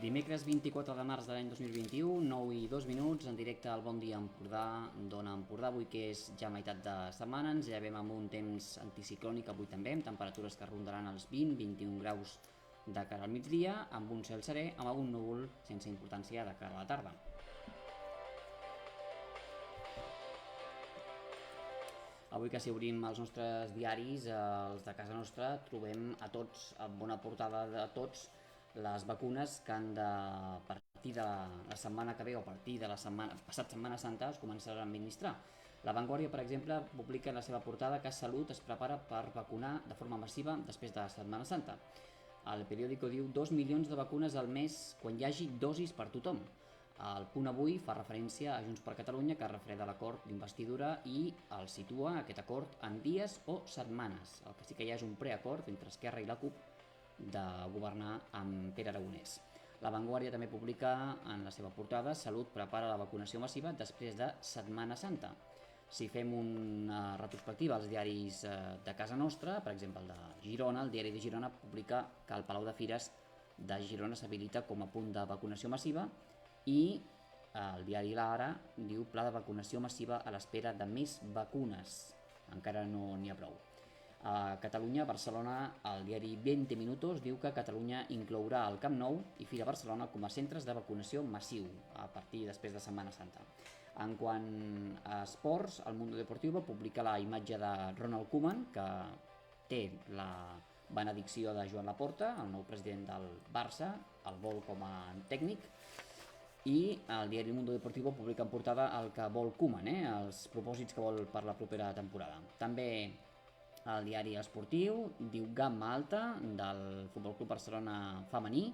Dimecres 24 de març de l'any 2021, 9 i 2 minuts, en directe al Bon Dia Empordà, d'Ona Empordà, avui que és ja meitat de setmana, ens llevem amb un temps anticiclònic avui també, amb temperatures que rondaran els 20-21 graus de cara al migdia, amb un cel serè, amb algun núvol sense importància de cara a la tarda. Avui que si obrim els nostres diaris, els de casa nostra, trobem a tots, a bona portada de tots, les vacunes que han de, a partir de la setmana que ve o a partir de la Setmana Santa es començaran a administrar. La Vanguardia, per exemple, publica en la seva portada que Salut es prepara per vacunar de forma massiva després de la Setmana Santa. El periòdico diu 2 milions de vacunes al mes quan hi hagi dosis per tothom. El Punt Avui fa referència a Junts per Catalunya, que refreda l'acord d'investidura i el situa aquest acord en dies o setmanes. El que sí que hi ha és un preacord entre Esquerra i la CUP de governar amb Pere Aragonès. La Vanguardia també publica en la seva portada Salut prepara la vacunació massiva després de Setmana Santa. Si fem una retrospectiva als diaris de casa nostra, per exemple el de Girona, el diari de Girona publica que el Palau de Fires de Girona s'habilita com a punt de vacunació massiva i el diari L'Ara diu pla de vacunació massiva a l'espera de més vacunes. Encara no n'hi ha prou. A Catalunya, Barcelona, el diari 20 Minutos diu que Catalunya inclourà el Camp Nou i Fira Barcelona com a centres de vacunació massiu a partir després de Setmana Santa. En quant a esports, el Mundo Deportivo publica la imatge de Ronald Koeman, que té la benedicció de Joan Laporta, el nou president del Barça, el vol com a tècnic, i el diari Mundo Deportivo publica en portada el que vol Koeman, els propòsits que vol per la propera temporada. També el diari esportiu diu gamma alta del Futbol Club Barcelona femení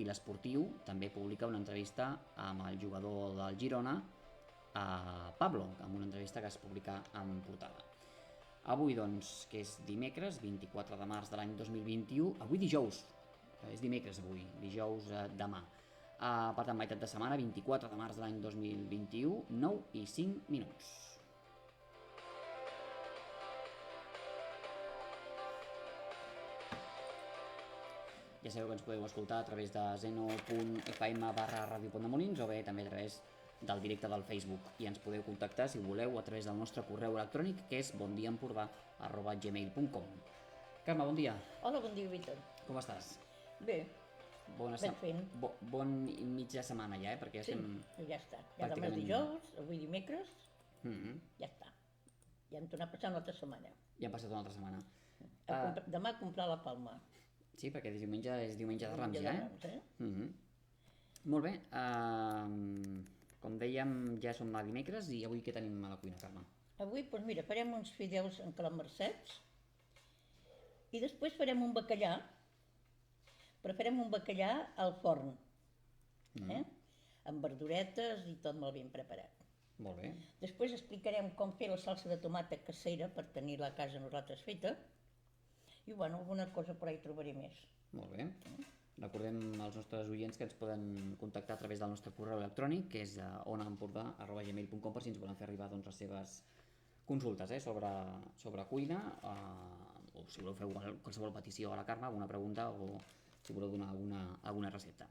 i l'Esportiu també publica una entrevista amb el jugador del Girona, Pablo, amb una entrevista que es publica en portada. Avui, doncs, que és dimecres, 24 de març de l'any 2021, avui dijous, és dimecres avui, dijous demà. Per tant, meitat de setmana, 24 de març de l'any 2021, 9 i 5 minuts. Ja sabeu que ens podeu escoltar a través de zeno.fm/Radio Pont de Molins o bé també a través del directe del Facebook i ens podeu contactar si voleu a través del nostre correu electrònic que és bondiaempordà@gmail.com. Carme, bon dia. Hola, bon dia, Víctor. Com estàs? Bé, ben fent. Bon mitja setmana ja, perquè Sí, estem... ja està. Ja demà és dijous, avui dimecres, ja està. Ja hem tornat a passar una altra setmana. Ja hem passat una altra setmana. Demà a comprar la palma. Sí, perquè diumenge és diumenge de Rams, ja, Rams, Molt bé. Com dèiem, ja som a dimecres i avui què tenim a la cuina, Carme? Avui, doncs mira, farem uns fideus en calamarsets i després farem un bacallà, però farem un bacallà al forn, amb verduretes i tot molt ben preparat. Molt bé. Després explicarem com fer la salsa de tomata casera per tenir-la a casa nosaltres feta. I bueno, alguna cosa per ahí trobaré més. Molt bé. Recordem als nostres oients que ens poden contactar a través del nostre correu electrònic, que és onaempordà@gmail.com, per si ens volen fer arribar les seves consultes sobre cuina, o si voleu fer qualsevol petició a la Carme, alguna pregunta o si voleu donar alguna recepta.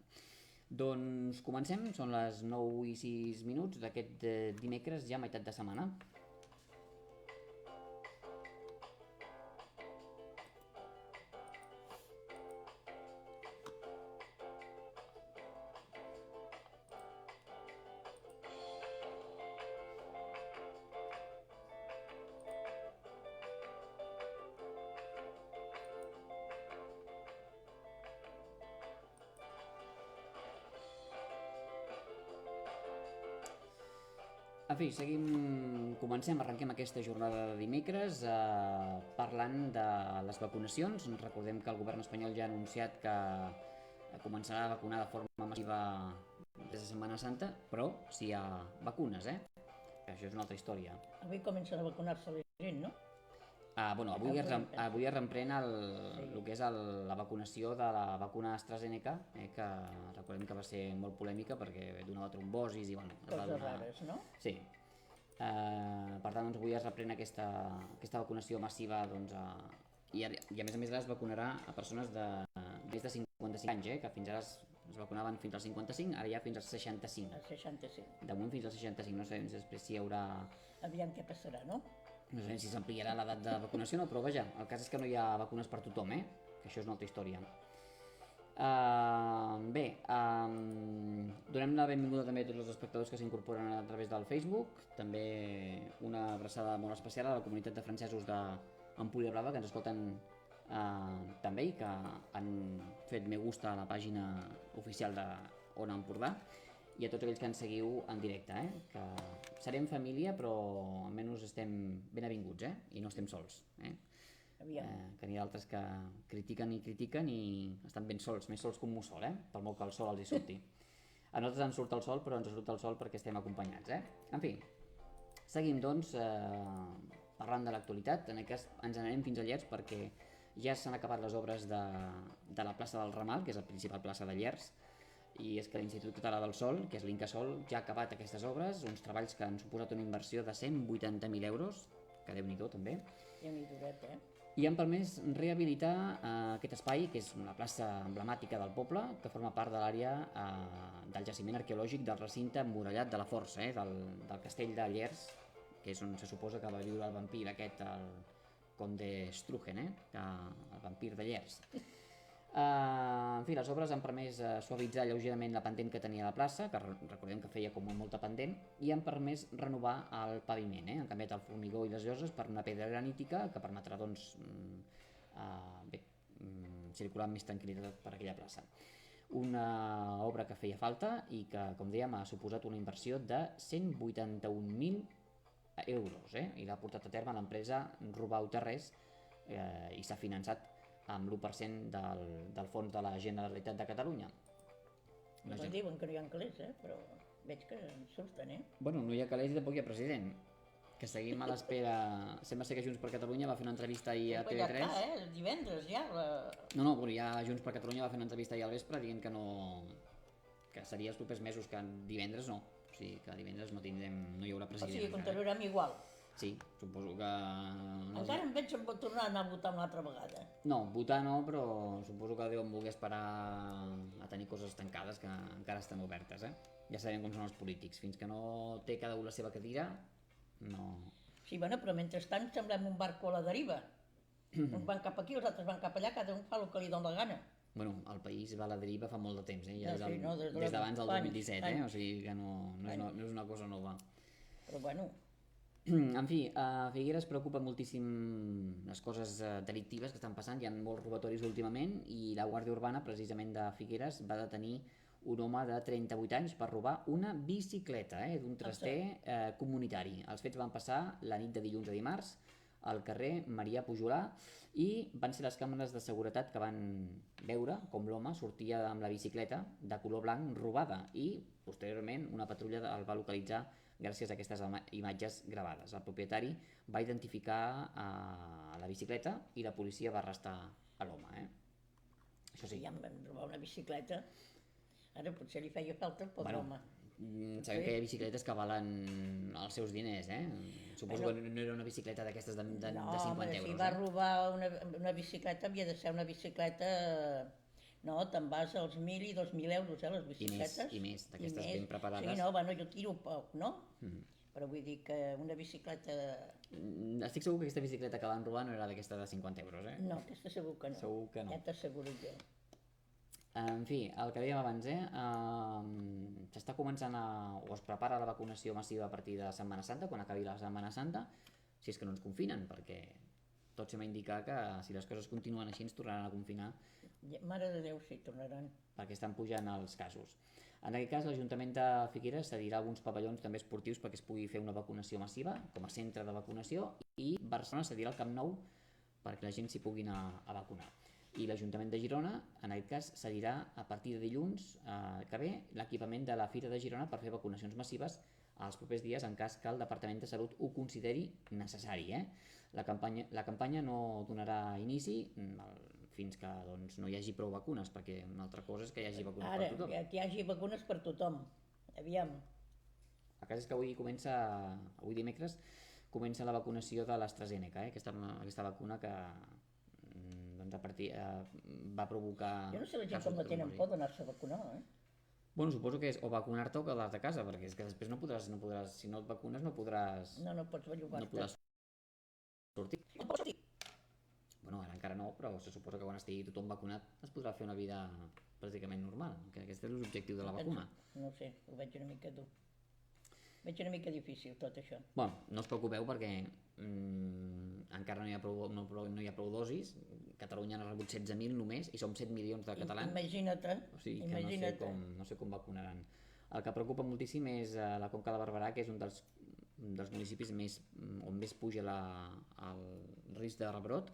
Doncs comencem, són les 9 i 6 minuts d'aquest dimecres, ja meitat de setmana. En fi, arrenquem aquesta jornada de dimecres parlant de les vacunacions. Recordem que el govern espanyol ja ha anunciat que començarà a vacunar de forma massiva des de Setmana Santa, però si hi ha vacunes, que això és una altra història. Avui comencen a vacunar-se la gent, no? Avui es reprèn el que és la vacunació de la vacuna AstraZeneca, que recordem que va ser molt polèmica perquè donava trombosis i coses rares, no? Sí. Per tant, avui es reprèn aquesta vacunació massiva i a més a més es vacunarà a persones de més de 55 anys, que fins ara es Es vacunaven fins als 55, ara ja fins als 65. Al 65. De moment fins als 65, no sabem si després si hi haurà... Aviam què passarà, no? No sabem si s'ampliarà l'edat de vacunació o no, però vaja, el cas és que no hi ha vacunes per tothom, que això és una altra història. Bé, donem la benvinguda també a tots els espectadors que s'incorporen a través del Facebook, també una abraçada molt especial a la comunitat de francesos d'Empúria Brava que ens escolten també i que han fet me gusta a la pàgina oficial de Ona Empordà, i a tots aquells que ens seguiu en directe, que serem família però almenys estem ben avinguts, i no estem sols. Que n'hi ha d'altres que critiquen i estan ben sols, més sols que un mussol, pel molt que el sol els hi surti. A nosaltres ens surt el sol, però ens surt el sol perquè estem acompanyats. En fi, seguim doncs parlant de l'actualitat. En aquest cas ens n'anem fins a Llers perquè ja s'han acabat les obres de la plaça del Ramal, que és la principal plaça de Llers, i és que l'Institut Català del Sol, que és l'Incasol, ja ha acabat aquestes obres, uns treballs que han suposat una inversió de 180.000 euros, que Déu-n'hi-do també. Déu-n'hi-do, I han permès rehabilitar aquest espai, que és una plaça emblemàtica del poble, que forma part de l'àrea del jaciment arqueològic del recinte emmurallat de la Força, del castell de Llers, que és on se suposa que va viure el vampir aquest, el Conde Strugen, el vampir de Llers. En fi, les obres han permès suavitzar lleugerament la pendent que tenia la plaça, que recordem que feia com molta pendent, i han permès renovar el paviment. Han canviat el formigó i les lloses per una pedra granítica que permetrà circular amb més tranquil·litat per aquella plaça. Una obra que feia falta i que, com dèiem, ha suposat una inversió de 181.000 euros, i l'ha portat a terme l'empresa Rubau Terrés i s'ha finançat amb l'1% del fons de la Generalitat de Catalunya. Diuen que no hi ha calés, però veig que en surten, Bueno, no hi ha calés i tampoc hi ha president, que seguim a l'espera. Sembla ser que Junts per Catalunya va fer una entrevista ahir a TV3. Ja està, divendres ja. No, però ja Junts per Catalunya va fer una entrevista ahir al vespre dient que seria els propers mesos, que divendres no. O sigui, que divendres no hi haurà president. O sigui, continuarem igual. Sí, suposo que... Encara em veig amb tornar a anar a votar una altra vegada. No, votar no, però suposo que deuen voler esperar a tenir coses tancades que encara estan obertes, Ja sabem com són els polítics, fins que no té cada un la seva cadira, no... Sí, bueno, però mentrestant semblem un barco a la deriva. Uns van cap aquí, els altres van cap allà, cada un fa el que li dona la gana. Bueno, el país va a la deriva fa molt de temps, ja des d'abans del 2017, o sigui que no és una cosa nova. Però bueno... En fi, a Figueres preocupa moltíssim les coses delictives que estan passant, hi ha molts robatoris últimament i la Guàrdia Urbana, precisament de Figueres, va detenir un home de 38 anys per robar una bicicleta d'un traster comunitari. Els fets van passar la nit de dilluns a dimarts al carrer Marià Pujolà i van ser les càmeres de seguretat que van veure com l'home sortia amb la bicicleta de color blanc robada i posteriorment una patrulla el va localitzar gràcies a aquestes imatges gravades. El propietari va identificar la bicicleta i la policia va arrestar a l'home. Això sí. Ja em van robar una bicicleta. Ara potser li feia falta el pobre home. Sabem que hi ha bicicletes que valen els seus diners, Suposo que no era una bicicleta d'aquestes de 50 euros. No, home, si va robar una bicicleta havia de ser una bicicleta... No, te'n vas als 1.000 i 2.000 euros, les bicicletes. I més, d'aquestes ben preparades. Sí, no, bueno, jo tiro poc, no? Però vull dir que una bicicleta... Estic segur que aquesta bicicleta que van robar no era d'aquesta de 50 euros, No, aquesta segur que no. Segur que no. Ja t'asseguro jo. En fi, el que dèiem abans, s'està començant o es prepara la vacunació massiva a partir de Setmana Santa, quan acabi la Setmana Santa, si és que no ens confinen, perquè tot sembla indicar que si les coses continuen així ens tornaran a confinar. Mare de Déu, sí, tornaran. Perquè estan pujant els casos. En aquest cas, l'Ajuntament de Figueres cedirà alguns pavellons també esportius perquè es pugui fer una vacunació massiva com a centre de vacunació i Barcelona cedirà el Camp Nou perquè la gent s'hi pugui anar a vacunar. I l'Ajuntament de Girona, en aquest cas, cedirà a partir de dilluns que ve l'equipament de la Fira de Girona per fer vacunacions massives els propers dies en cas que el Departament de Salut ho consideri necessari. La campanya no donarà inici fins que no hi hagi prou vacunes, perquè una altra cosa és que hi hagi vacunes per tothom. Ara, que hi hagi vacunes per tothom. Aviam. El cas és que avui dimecres, comença la vacunació de l'AstraZeneca, aquesta vacuna que va provocar... Jo no sé la gent casos com la de tenen morir. por d'anar-se a vacunar, Bueno, suposo que és o vacunar-te o quedar-te a casa, perquè és que després no podràs, si no et vacunes no podràs No pots bellugar-te. sortir. No pots sortir. Bueno, ara encara no, però se suposa que quan estigui tothom vacunat es podrà fer una vida pràcticament normal, que aquest és l'objectiu de la vacuna. No sé, ho veig una mica dur. Veig una mica difícil tot això. Bueno, no us preocupeu perquè encara no hi ha prou dosis. Catalunya n'ha rebut 16.000 només i som 7 milions de catalans. Imagina't, O sigui que no sé com vacunaran. El que preocupa moltíssim és la Conca de Barberà, que és un dels municipis on més puja el risc de rebrot,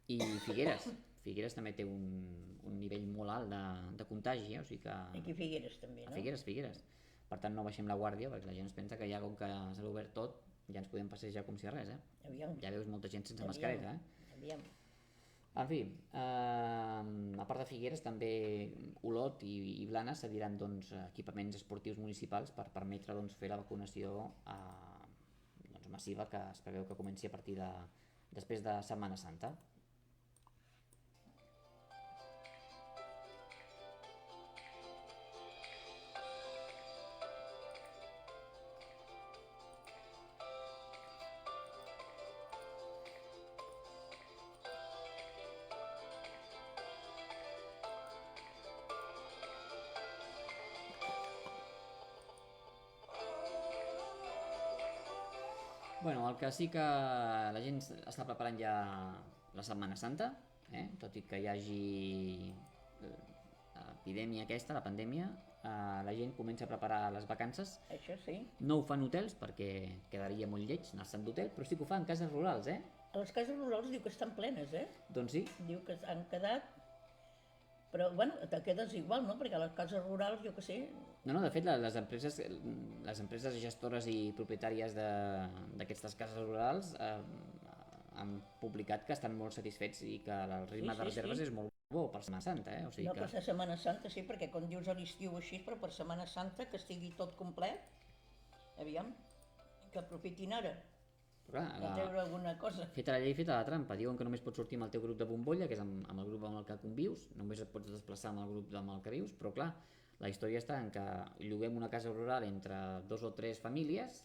i Figueres també té un nivell molt alt de contagi, o sigui que... Aquí a Figueres també, no? A Figueres. Per tant, no baixem la guàrdia, perquè la gent es pensa que ja com que s'ha obert tot, ja ens podem passejar com si res, Aviam. Ja veus molta gent sense mascareta, Aviam. En fi, a part de Figueres, també Olot i Blanes cediran equipaments esportius municipals per permetre fer la vacunació massiva, que es preveu que comenci a partir després de Setmana Santa. Bueno, el que sí que la gent està preparant ja la Setmana Santa, tot i que hi hagi l'epidèmia aquesta, la pandèmia, la gent comença a preparar les vacances. Això sí. No ho fan hotels perquè quedaria molt lleig anar-se'n d'hotel, però sí que ho fan cases rurals, A les cases rurals diu que estan plenes, Doncs sí. Diu que han quedat, però bueno, te quedes igual, no? Perquè a les cases rurals, jo què sé... No, de fet, les empreses gestores i propietàries d'aquestes cases rurals han publicat que estan molt satisfets i que el ritme de reserves és molt bo per Setmana Santa, o sigui que... No, per Setmana Santa sí, perquè quan dius a l'estiu així, però per Setmana Santa que estigui tot complet, aviam, que aprofitin ara. Però clar, treure alguna cosa. Feta la llei, feta la trampa. Diuen que només pots sortir amb el teu grup de bombolla, que és amb el grup amb el que convius, només et pots desplaçar amb el grup amb el que vius, però clar, la història està en que lloguem una casa rural entre 2 o 3 famílies,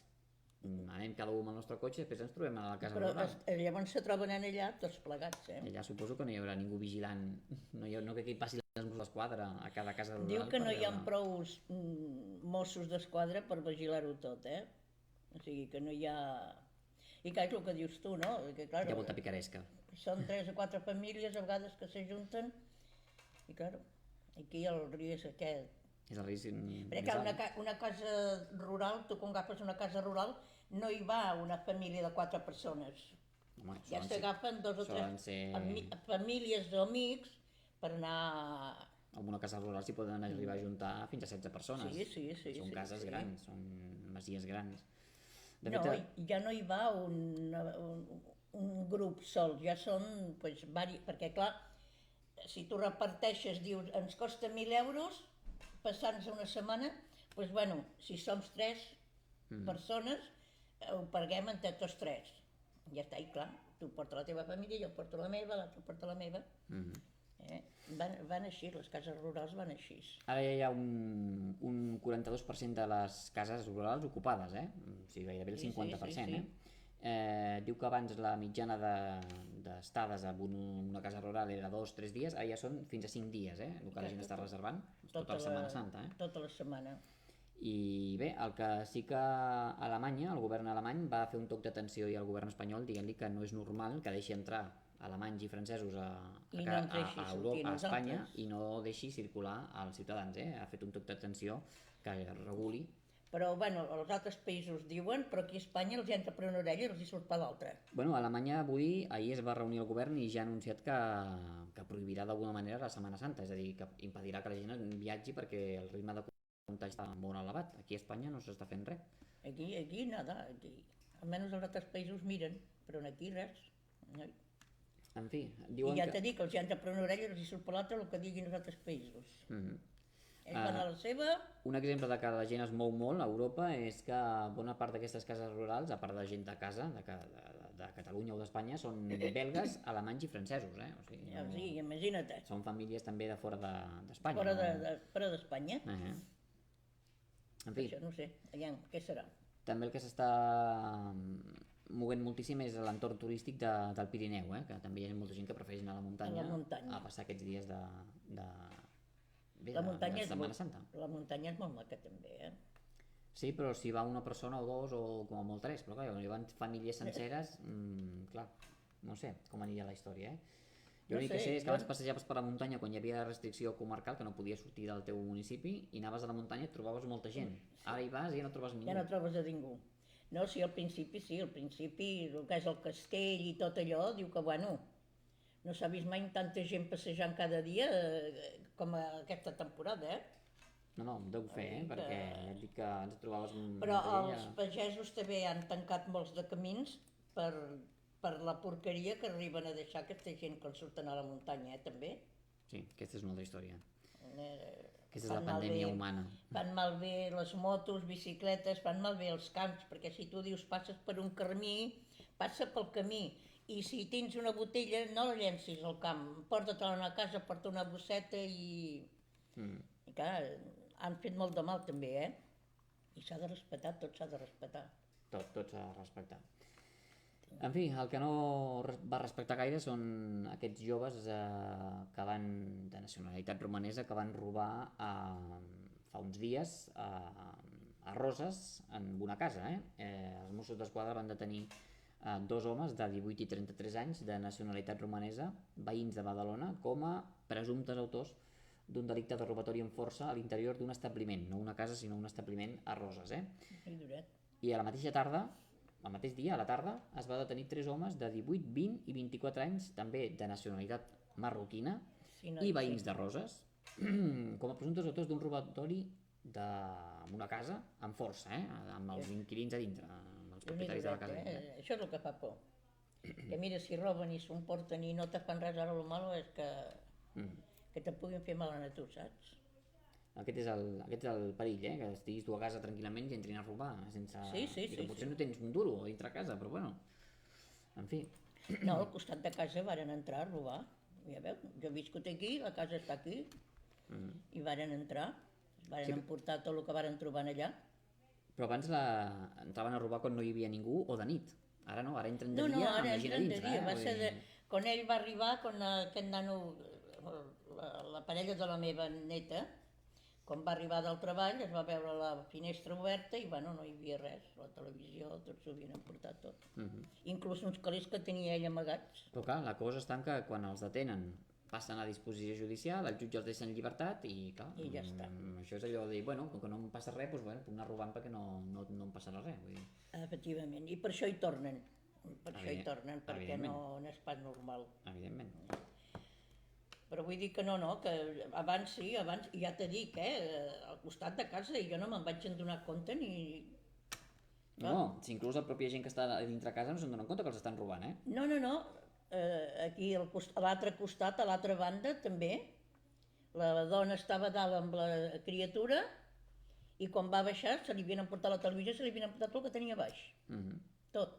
anem cada un amb el nostre cotxe i després ens trobem a la casa rural. Però llavors se troben allà tots plegats, Allà suposo que no hi haurà ningú vigilant, no que hi passi els Mossos d'Esquadra a cada casa rural. Diu que no hi ha prou Mossos d'Esquadra per vigilar-ho tot, O sigui que no hi ha... I clar, és el que dius tu, no? Que, clar, hi ha molta picaresca. Són 3 o 4 famílies a vegades que s'ajunten i clar, aquí el risc aquest. És el risc perquè clar, una casa rural, tu quan agafes una casa rural no hi va una família de 4 persones. Home, ja s'agafen 2 o 3 famílies o amics per anar... En una casa rural s'hi poden arribar a juntar fins a 16 persones. Sí. Són cases grans, són masies grans. No, ja no hi va un grup sol, ja són diversos, perquè clar, si tu reparteixes, dius, ens costa 1.000 euros, passant-se una setmana, doncs bueno, si som 3 persones, ho paguem entre tots 3. Ja està, i clar, tu portes la teva família, jo porto la meva, l'altre porta la meva. Van així, les cases rurals van així. Ara ja hi ha un 42% de les cases rurals ocupades, o sigui, gairebé el 50%. Diu que abans la mitjana d'estades en una casa rural era 2 o 3 dies, ara ja són fins a 5 dies, el que la gent està reservant, tota la Setmana Santa. Tota la setmana. I bé, el que sí que Alemanya, el govern alemany, va fer un toc d'atenció i el govern espanyol dient-li que no és normal que deixi entrar alemanys i francesos a Europa, a Espanya, i no deixi circular als ciutadans. Ha fet un toc d'atenció que reguli. Però, bueno, els altres països diuen, però aquí a Espanya els entra per una orella i els hi surt per l'altra. Bueno, a Alemanya ahir es va reunir el govern i ja ha anunciat que prohibirà d'alguna manera la Setmana Santa, és a dir, que impedirà que la gent viatgi perquè el ritme de contagi està molt elevat. Aquí a Espanya no s'està fent res. Aquí nada, almenys els altres països miren, però aquí res. En fi, diuen I ja t'he dit que els entra per una orella i els hi surt per l'altra el que diguin els altres països. Ells van a la seva... Un exemple de que la gent es mou molt a Europa és que bona part d'aquestes cases rurals, a part de gent de casa, de Catalunya o d'Espanya són belgues, alemanys i francesos, o sigui, Ja, sí, imagina't. són famílies també de fora d'Espanya. Fora d'Espanya. En fi, Això no ho sé, aviam, què serà? també el que s'està movent moltíssim és l'entorn turístic del Pirineu, que també hi ha molta gent que prefereix anar a la muntanya, a passar aquests dies de Setmana Santa. La muntanya és molt maca també, Sí, però si va una persona o dos o com a molt tres, però clar, quan hi van famílies senceres, clar, no sé com aniria la història, Jo l'únic que sé és que abans passejaves per la muntanya quan hi havia restricció comarcal, que no podies sortir del teu municipi, i anaves a la muntanya i et trobaves molta gent. Ara hi vas i ja no trobes ningú. Ja no trobes a ningú. No, sí, al principi, el que és el castell i tot allò, diu que, bueno, no s'ha vist mai tanta gent passejant cada dia com aquesta temporada, No, deu fer, perquè ja et dic que ens trobaves... Però els pagesos també han tancat molts de camins per la porqueria que arriben a deixar aquesta gent quan surten a la muntanya, també. Sí, aquesta és una altra història. Aquesta és Fan la pandèmia humana. Fan malbé les motos, bicicletes, fan malbé els camps, perquè si tu dius passes per un camí, passa pel camí, i si tens una botella no la llencis al camp, porta-te-la a casa, porta una bosseta i clar, han fet molt de mal també, I s'ha de respectar, tot s'ha de respectar. Tot s'ha de respectar. En fi, el que no va respectar gaire són aquests joves que van, de nacionalitat romanesa, que van robar fa uns dies a Roses en una casa. Els Mossos d'Esquadra van detenir 2 homes de 18 i 33 anys de nacionalitat romanesa, veïns de Badalona, com a presumptes autors d'un delicte de robatori amb força a l'interior d'un establiment, no una casa sinó un establiment a Roses. I a la mateixa tarda, el mateix dia, a la tarda, es va detenir 3 homes de 18, 20 i 24 anys, també de nacionalitat marroquina i veïns de Roses, com a presumptes autors d'un robatori d'una casa amb força, amb els inquilins a dintre, amb els propietaris de la casa. Això és el que fa por. Que mira, si roben i s'emporten i no te fan res, ara el malo és que te puguin fer mal a tu, saps? Aquest és el perill, que estiguis tu a casa tranquil·lament i entrin a robar sense... Sí. Potser no tens un duro dintre a casa, però bueno, en fi. No, al costat de casa varen entrar a robar, ja veu, jo he viscut aquí, la casa està aquí, i varen entrar, varen emportar tot el que varen trobar allà. Però abans entraven a robar quan no hi havia ningú o de nit, ara no, ara entren de dia amb la gent a dintre. Va ser quan ell va arribar, quan aquest nano, la parella de la meva neta, quan va arribar del treball es va veure la finestra oberta i bueno, no hi havia res, la televisió, tot s'ho havien emportat tot. Inclús uns calés que tenia ell amagats. Però clar, la cosa està en que quan els detenen passen a disposició judicial, el jutge els deixa en llibertat i clar, ja està. Això és allò de dir, bueno, com que no em passa res, doncs bueno, puc anar robant perquè no em passarà res. Vull dir. Efectivament, i per això hi tornen, perquè no és pas normal. Evidentment. Però vull dir que no, que abans sí, i ja t'he dit, al costat de casa, i jo no me'n vaig donar compte ni... No, si inclús la pròpia gent que està dintre casa no se'n donen compte que els estan robant, No, aquí a l'altre costat, a l'altra banda, també, la dona estava dalt amb la criatura i quan va baixar se li havien emportat la televisió, se li havien emportat tot el que tenia baix, tot.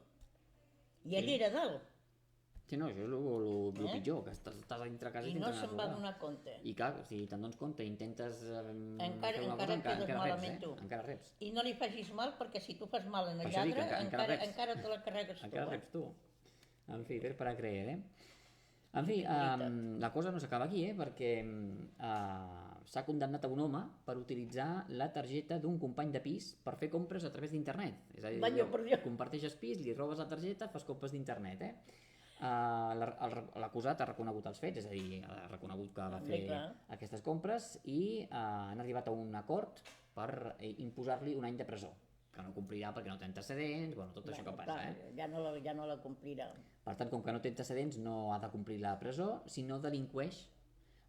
I ell era dalt. Sí, no, això és el pitjor, que estàs a dintre casa i no se'n va donar compte. I clar, si te'n dones compte i intentes encara quedes malament tu. Encara reps. I no li facis mal, perquè si tu fas mal en el lladre, encara te la carregues tu. Encara reps tu. En fi, per a creer, En fi, la cosa no s'acaba aquí, perquè s'ha condemnat a un home per utilitzar la targeta d'un company de pis per fer compres a través d'internet. És a dir, comparteixes pis, li robes la targeta, fas compres d'internet, L'acusat ha reconegut els fets, és a dir, ha reconegut que va fer aquestes compres i han arribat a un acord per imposar-li un any de presó, que no complirà perquè no té antecedents, tot això que passa. Ja no la complirà. Per tant, com que no té antecedents, no ha de complir la presó, sinó delinqüeix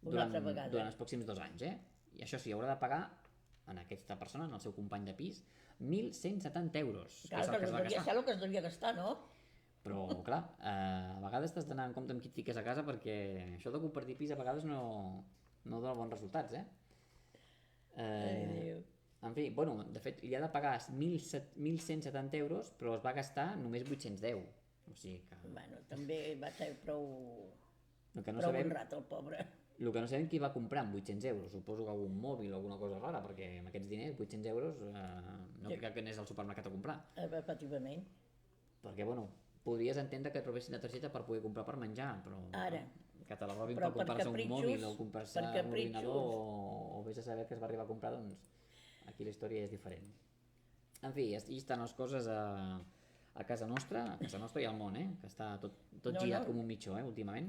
durant els pròxims 2 anys. I això sí, haurà de pagar en aquesta persona, en el seu company de pis, 1.170 euros. Clar, que és el que es devia gastar, no? Però, clar, a vegades t'has d'anar en compte amb qui et fiques a casa perquè això de compartir pis a vegades no dona bons resultats, En fi, de fet, li ha de pagar 1.170 euros, però es va gastar només 810. O O sigui que... Bueno, també va ser prou El que no prou sabem, honrat, el pobre. el que no sabem qui va comprar amb 800 euros. Suposo que algun mòbil o alguna cosa rara, perquè amb aquests diners, 800 euros, no crec que anés al supermercat a comprar. Efectivament. Perquè, bueno, podries entendre que et robessin la targeta per poder comprar per menjar, però... Ara. Que te la robin Però per comprar-se un capritxos, mòbil o comprar-se per un capritxos. ordinador o vés a saber que es va arribar a comprar, doncs aquí la història és diferent. En fi, així estan les coses a casa nostra i al món, que està tot girat com un mitjó, últimament.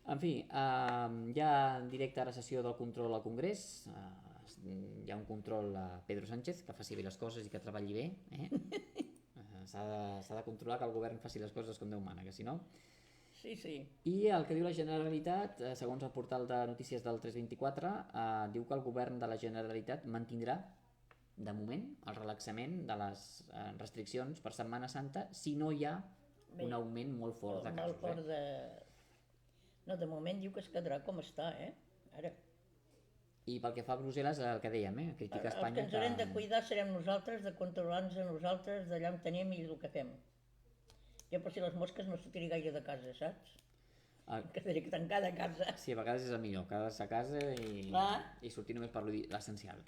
En fi, hi ha en directe ara sessió del control al Congrés, hi ha un control a Pedro Sánchez, que faci bé les coses i que treballi bé, s'ha de controlar que el govern faci les coses com Déu mana, que si no... Sí, sí. I el que diu la Generalitat, segons el portal de notícies del 324, diu que el govern de la Generalitat mantindrà, de moment, el relaxament de les restriccions per Setmana Santa si no hi ha un augment molt fort de casos. Molt fort de... No, de moment diu que es quedarà com està, Ara. I pel que fa a Brussel·les, el que dèiem, critica Espanya... Els que ens haurem de cuidar serem nosaltres, de controlar-nos a nosaltres, d'allà on tenim i el que fem. Jo per si les mosques no sortiré gaire de casa, saps? Quedaré tancada a casa. Sí, a vegades és el millor, quedar-se a casa i sortir només per l'essencial.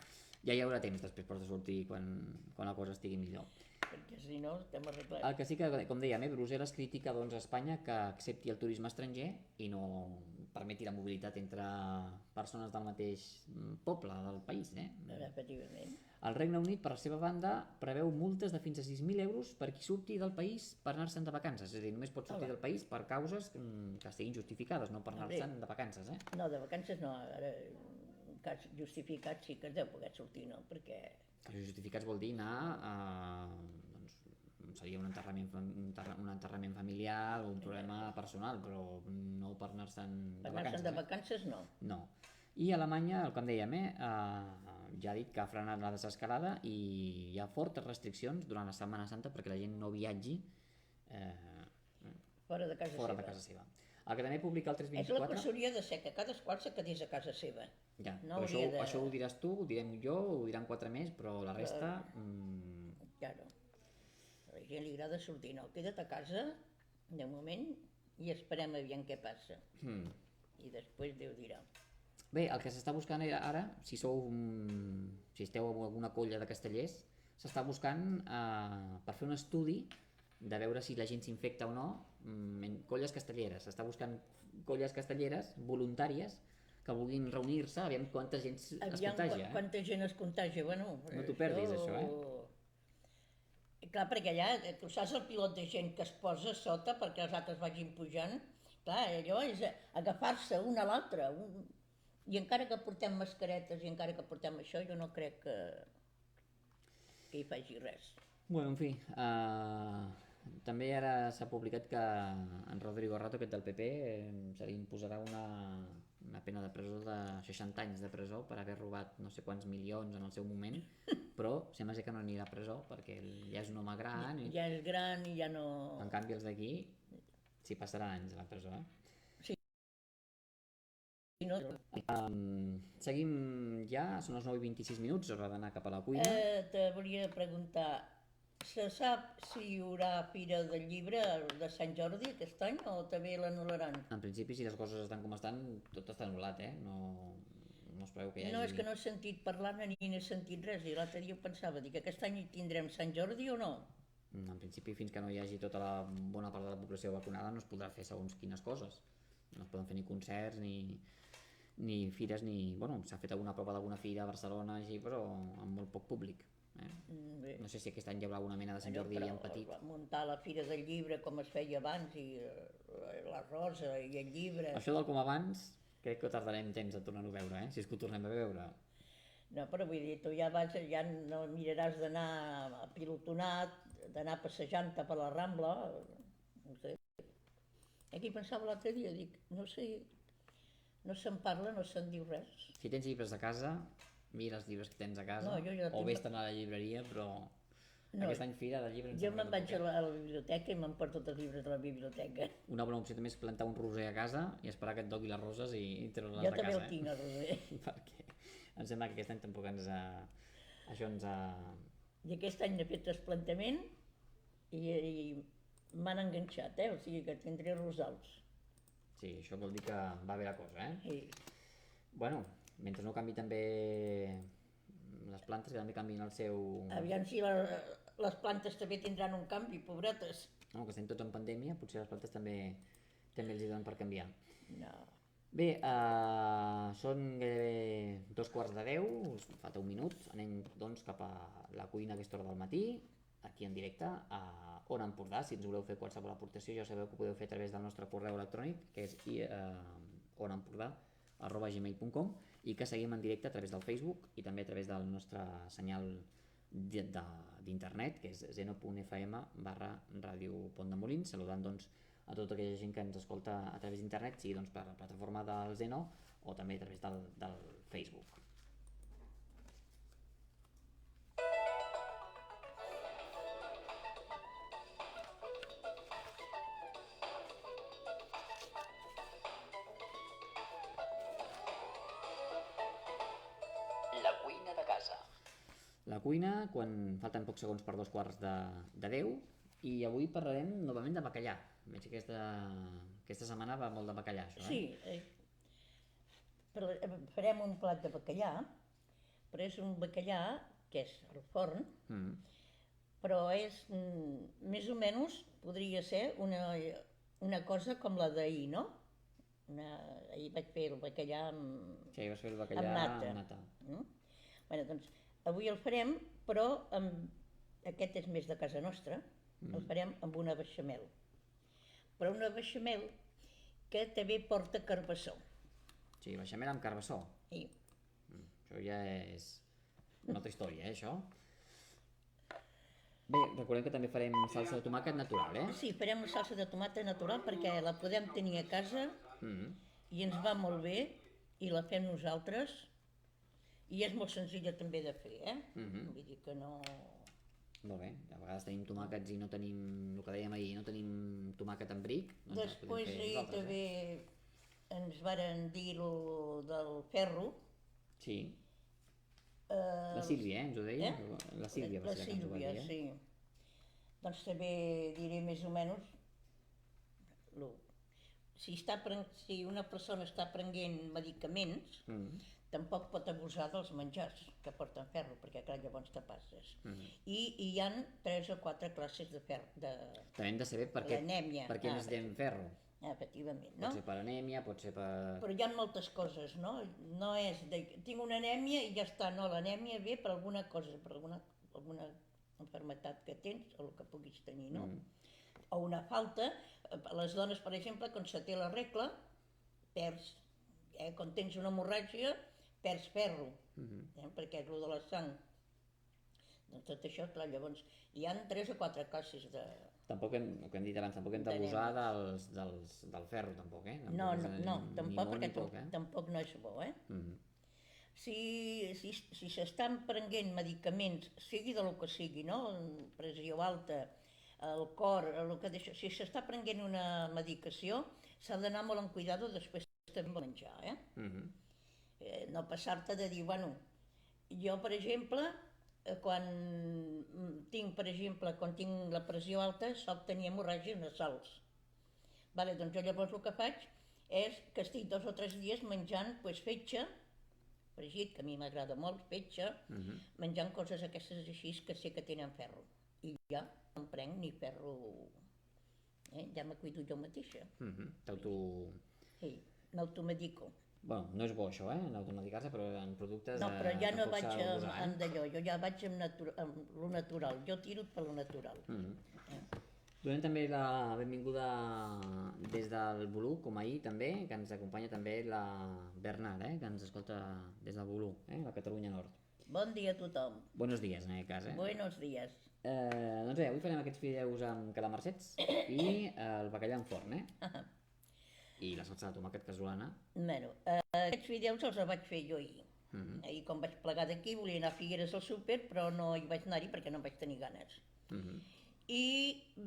Ja hi haurà temps després per sortir quan la cosa estigui millor. Perquè si no estem arreglats. El que sí que, com dèiem, Brussel·les critica doncs, a Espanya que accepti el turisme estranger i no permeti la mobilitat entre persones del mateix poble del país. Efectivament. El Regne Unit, per la seva banda, preveu multes de fins a 6.000 euros per qui surti del país per anar-se'n de vacances. És a dir, només pot sortir del país per causes que estiguin justificades, no per anar-se'n de vacances. No, de vacances no. Ara, en cas justificat sí que es deu poder sortir, no? Perquè... Justificats vol dir anar seria un enterrament familiar o un problema personal, però no per anar-se'n de vacances. Per anar-se'n de vacances no. No. I Alemanya, com dèiem, ja ha dit que ha frenat la desescalada i hi ha fortes restriccions durant la Setmana Santa perquè la gent no viatgi fora de casa seva. El que també publica el 324... És la que s'hauria de ser, que cadasquú se quedés a casa seva. Ja, no això ho diràs tu, ho direm jo, ho diran 4 més, però la resta... Claro. A la gent li agrada sortir, no? Queda't a casa, de moment, i esperem aviam què passa. I després Déu dirà. Bé, el que s'està buscant ara, si esteu en alguna colla de castellers, s'està buscant per fer un estudi de veure si la gent s'infecta o no en colles castelleres. S'està buscant colles castelleres voluntàries que vulguin reunir-se, aviam quanta gent es contagia. Quanta gent es contagia, bueno... No t'ho perdis, això, Clar, perquè allà, tu saps el pilot de gent que es posa sota perquè els altres vagin pujant? Clar, allò és agafar-se un a l'altre. I encara que portem mascaretes i encara que portem això, jo no crec que hi faci res. Bueno, en fi, també ara s'ha publicat que en Rodrigo Rato, aquest del PP, se li imposarà una pena de presó de 60 anys de presó per haver robat no sé quants milions en el seu moment, però sembla que no anirà a presó perquè ja és un home gran. Ja és gran i ja no... En canvi els d'aquí s'hi passaran anys a la presó, Sí. No. Seguim ja, són les 9:26, hora d'anar cap a la cuina. T'hauria de preguntar, se sap si hi haurà Fira del Llibre de Sant Jordi aquest any o també l'anul·laran? En principi, si les coses estan com estan, tot està anul·lat, no es preveu que hi hagi... No, és que no he sentit parlar-ne ni n'he sentit res, i l'altre dia ho pensava, dic, aquest any tindrem Sant Jordi o no? En principi, fins que no hi hagi tota la bona part de la població vacunada, no es podrà fer segons quines coses. No es poden fer ni concerts, ni fires, ni... Bueno, s'ha fet alguna prova d'alguna fira a Barcelona, així, però amb molt poc públic. No sé si aquest any hi haurà alguna mena de Sant Jordi en petit. Muntar la Fira del Llibre com es feia abans, i la rosa i el llibre... Això del com abans, crec que tardarem temps a tornar-ho a veure, si és que ho tornem a veure. No, però vull dir, tu ja no miraràs d'anar pilotonat, d'anar passejant-te per la Rambla, no sé. Aquí pensava l'altre dia, dic, no sé, no se'n parla, no se'n diu res. Si tens llibres a casa, mira els llibres que tens a casa, o vés-te'n a la llibreria, però aquest any Fira del Llibre... Jo me'n vaig a la biblioteca i m'emporto tots els llibres de la biblioteca. Una bona opció també és plantar un roser a casa i esperar que et dogui les roses i treure-les de casa. Jo també el tinc, el roser. Perquè em sembla que aquest any tampoc això ens ha... I aquest any he fet trasplantament i m'han enganxat, o sigui que tindré resolts. Sí, això vol dir que va bé la cosa, Sí. Bueno, mentre no canvi també les plantes, que també canviïn el seu... Aviam si les plantes també tindran un canvi, pobretes. No, que estem tots en pandèmia, potser les plantes també els hi donen per canviar. No. Bé, són gairebé 2:45, falta un minut, anem doncs cap a la cuina a aquesta hora del matí, aquí en directe, a Ona Empordà. Si ens voleu fer qualsevol aportació ja sabeu que ho podeu fer a través del nostre correu electrònic, que és onaempordà@gmail.com, i que seguim en directe a través del Facebook i també a través del nostre senyal d'internet, que és zeno.fm/ràdio Pont de Molins, saludant doncs a tota aquella gent que ens escolta a través d'internet, sigui doncs per la plataforma del Zeno o també a través del Facebook. La cuina de casa. La cuina, quan falten pocs segons per 9:45, i avui parlarem novament de bacallà. Veig que aquesta setmana va molt de bacallà, això, Sí, farem un plat de bacallà, però és un bacallà que és al forn, però és més o menys, podria ser una cosa com la d'ahir, no? Ahir vaig fer el bacallà amb Sí, vas fer el bacallà amb nata. Bé, doncs avui el farem, però aquest és més de casa nostra, el farem amb una beixamel. Però una beixamel que també porta carbassó. Sí, beixamel amb carbassó. Sí. Això ja és una altra història, això. Bé, recordem que també farem salsa de tomàquet natural, Sí, farem salsa de tomata natural perquè la podem tenir a casa i ens va molt bé i la fem nosaltres i és molt senzilla també de fer, Vull dir que no... Molt bé, a vegades tenim tomàquets i no tenim, el que dèiem ahir, no tenim tomàquet en bric. Després ahir també ens varen dir del ferro. Sí. La Sílvia, ens ho deia? La Sílvia va ser la que ens ho va dir. Sí. Doncs també diré més o menys si una persona està prenent medicaments, tampoc pot abusar dels menjars que porten ferro, perquè clar, llavors te passes. I hi ha 3 o 4 classes de ferro. També hem de saber per què necessitem ferro. Efectivament, no? Pot ser per anèmia, pot ser per... Però hi ha moltes coses, no? No és tinc una anèmia i ja està, no, l'anèmia ve per alguna cosa, per alguna malaltia que tens o el que puguis tenir, no? O una falta, les dones, per exemple, quan se té la regla, perds, quan tens una hemorràgia, perds ferro, perquè és el de la sang. Doncs tot això, clar, llavors, hi ha 3 o 4 classes de... Tampoc hem, el que hem dit abans, tampoc hem d'abusar del ferro, tampoc, No, tampoc, perquè tampoc no és bo, Si s'estan prenent medicaments, sigui del que sigui, no? Pressió alta, el cor, el que deixa... Si s'està prenent una medicació, s'ha d'anar molt en cuidado després de menjar, No passar-te de dir, bueno, jo, per exemple, quan tinc la pressió alta, soc tenir hemorràgies nasals. Doncs jo llavors el que faig és que estic 2 o 3 dies menjant fetge, fregit, que a mi m'agrada molt, fetge, menjant coses aquestes així que sé que tenen ferro. I ja no em prenc ni ferro, ja me cuido jo mateixa. Sí, m'automedico. Bueno, no és bo això, l'automedicar-se, però en productes... No, però ja no vaig amb d'allò, jo ja vaig amb lo natural, jo tiro per lo natural. Donem també la benvinguda des del Bolú, com ahir també, que ens acompanya també la Bernat, que ens escolta des del Bolú, la Catalunya Nord. Bon dia a tothom. Buenos días, en aquest cas, Buenos días. Doncs bé, avui farem aquests fideus amb calamarsets i el bacallà en forn, I la salsa de tomàquet casolana. Bueno, aquests fideus els vaig fer jo ahir. Ahir, quan vaig plegar d'aquí, volia anar a Figueres al súper, però no hi vaig anar-hi perquè no vaig tenir ganes. I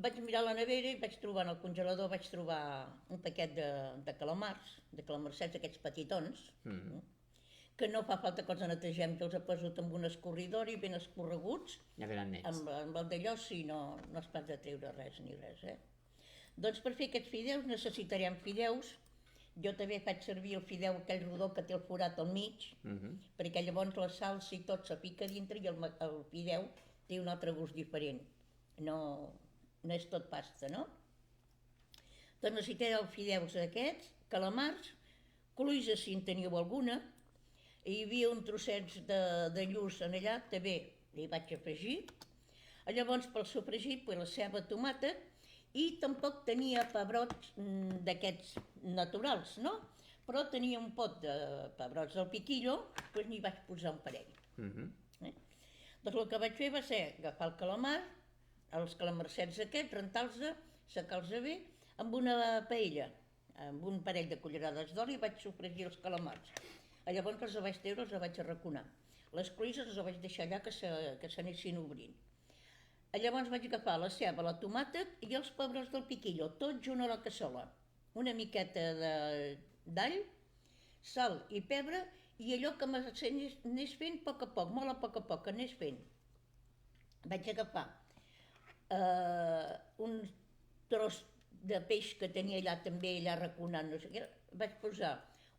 vaig mirar la nevera i vaig trobar en el congelador un paquet de calamarsets, aquests petitons, que no fa falta que els netegem, que els he posat amb un escorridor i ben escorreguts. Ja venen nets. Amb el d'allò sí, no es pot de treure res ni res, Doncs per fer aquests fideus necessitarem fideus. Jo també faig servir el fideu aquell rodó que té el forat al mig, perquè llavors la salsa i tot s'apica dintre i el fideu té un altre gust diferent. No és tot pasta, no? Doncs necessitareu fideus aquests, calamars, cloïsses si en teniu alguna. Hi havia un trossets de lluç en allà, també li vaig afegir. Llavors pel sofregit, la ceba, tomàquet, i tampoc tenia pebrots d'aquests naturals, no? Però tenia un pot de pebrots del piquillo, doncs n'hi vaig posar un parell. Doncs el que vaig fer va ser agafar el calamar, els calamarsets aquests, rentar-los, secar-los bé, amb una paella, amb un parell de cullerades d'oli vaig sofregir els calamars. Llavors els vaig treure, els vaig arraconar. Les cloïsses els vaig deixar allà que s'anessin obrint. Llavors vaig agafar la ceba, la tomàquet i els pebrots del piquillo, tot junt a la cassola. Una miqueta d'all, sal i pebre, i allò que m'anés fent a poc, molt a poc, anés fent. Vaig agafar un tros de peix que tenia allà també arraconant, no sé què, vaig posar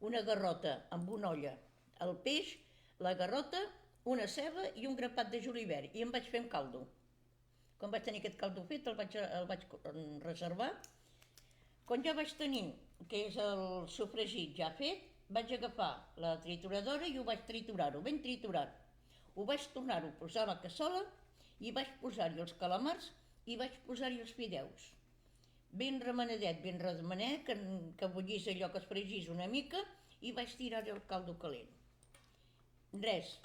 una garrota amb una olla, el peix, la garrota, una ceba i un grapat de julivert, i em vaig fer un caldo. Quan vaig tenir aquest caldo fet, el vaig reservar. Quan ja vaig tenir, que és el sofregit ja fet, vaig agafar la trituradora i ho vaig triturar-ho, ben triturat. Ho vaig tornar-ho a posar a la cassola i vaig posar-hi els calamars i vaig posar-hi els fideus. Ben remenadet, que bullís allò, que es fregís una mica, i vaig tirar-hi el caldo calent. Res,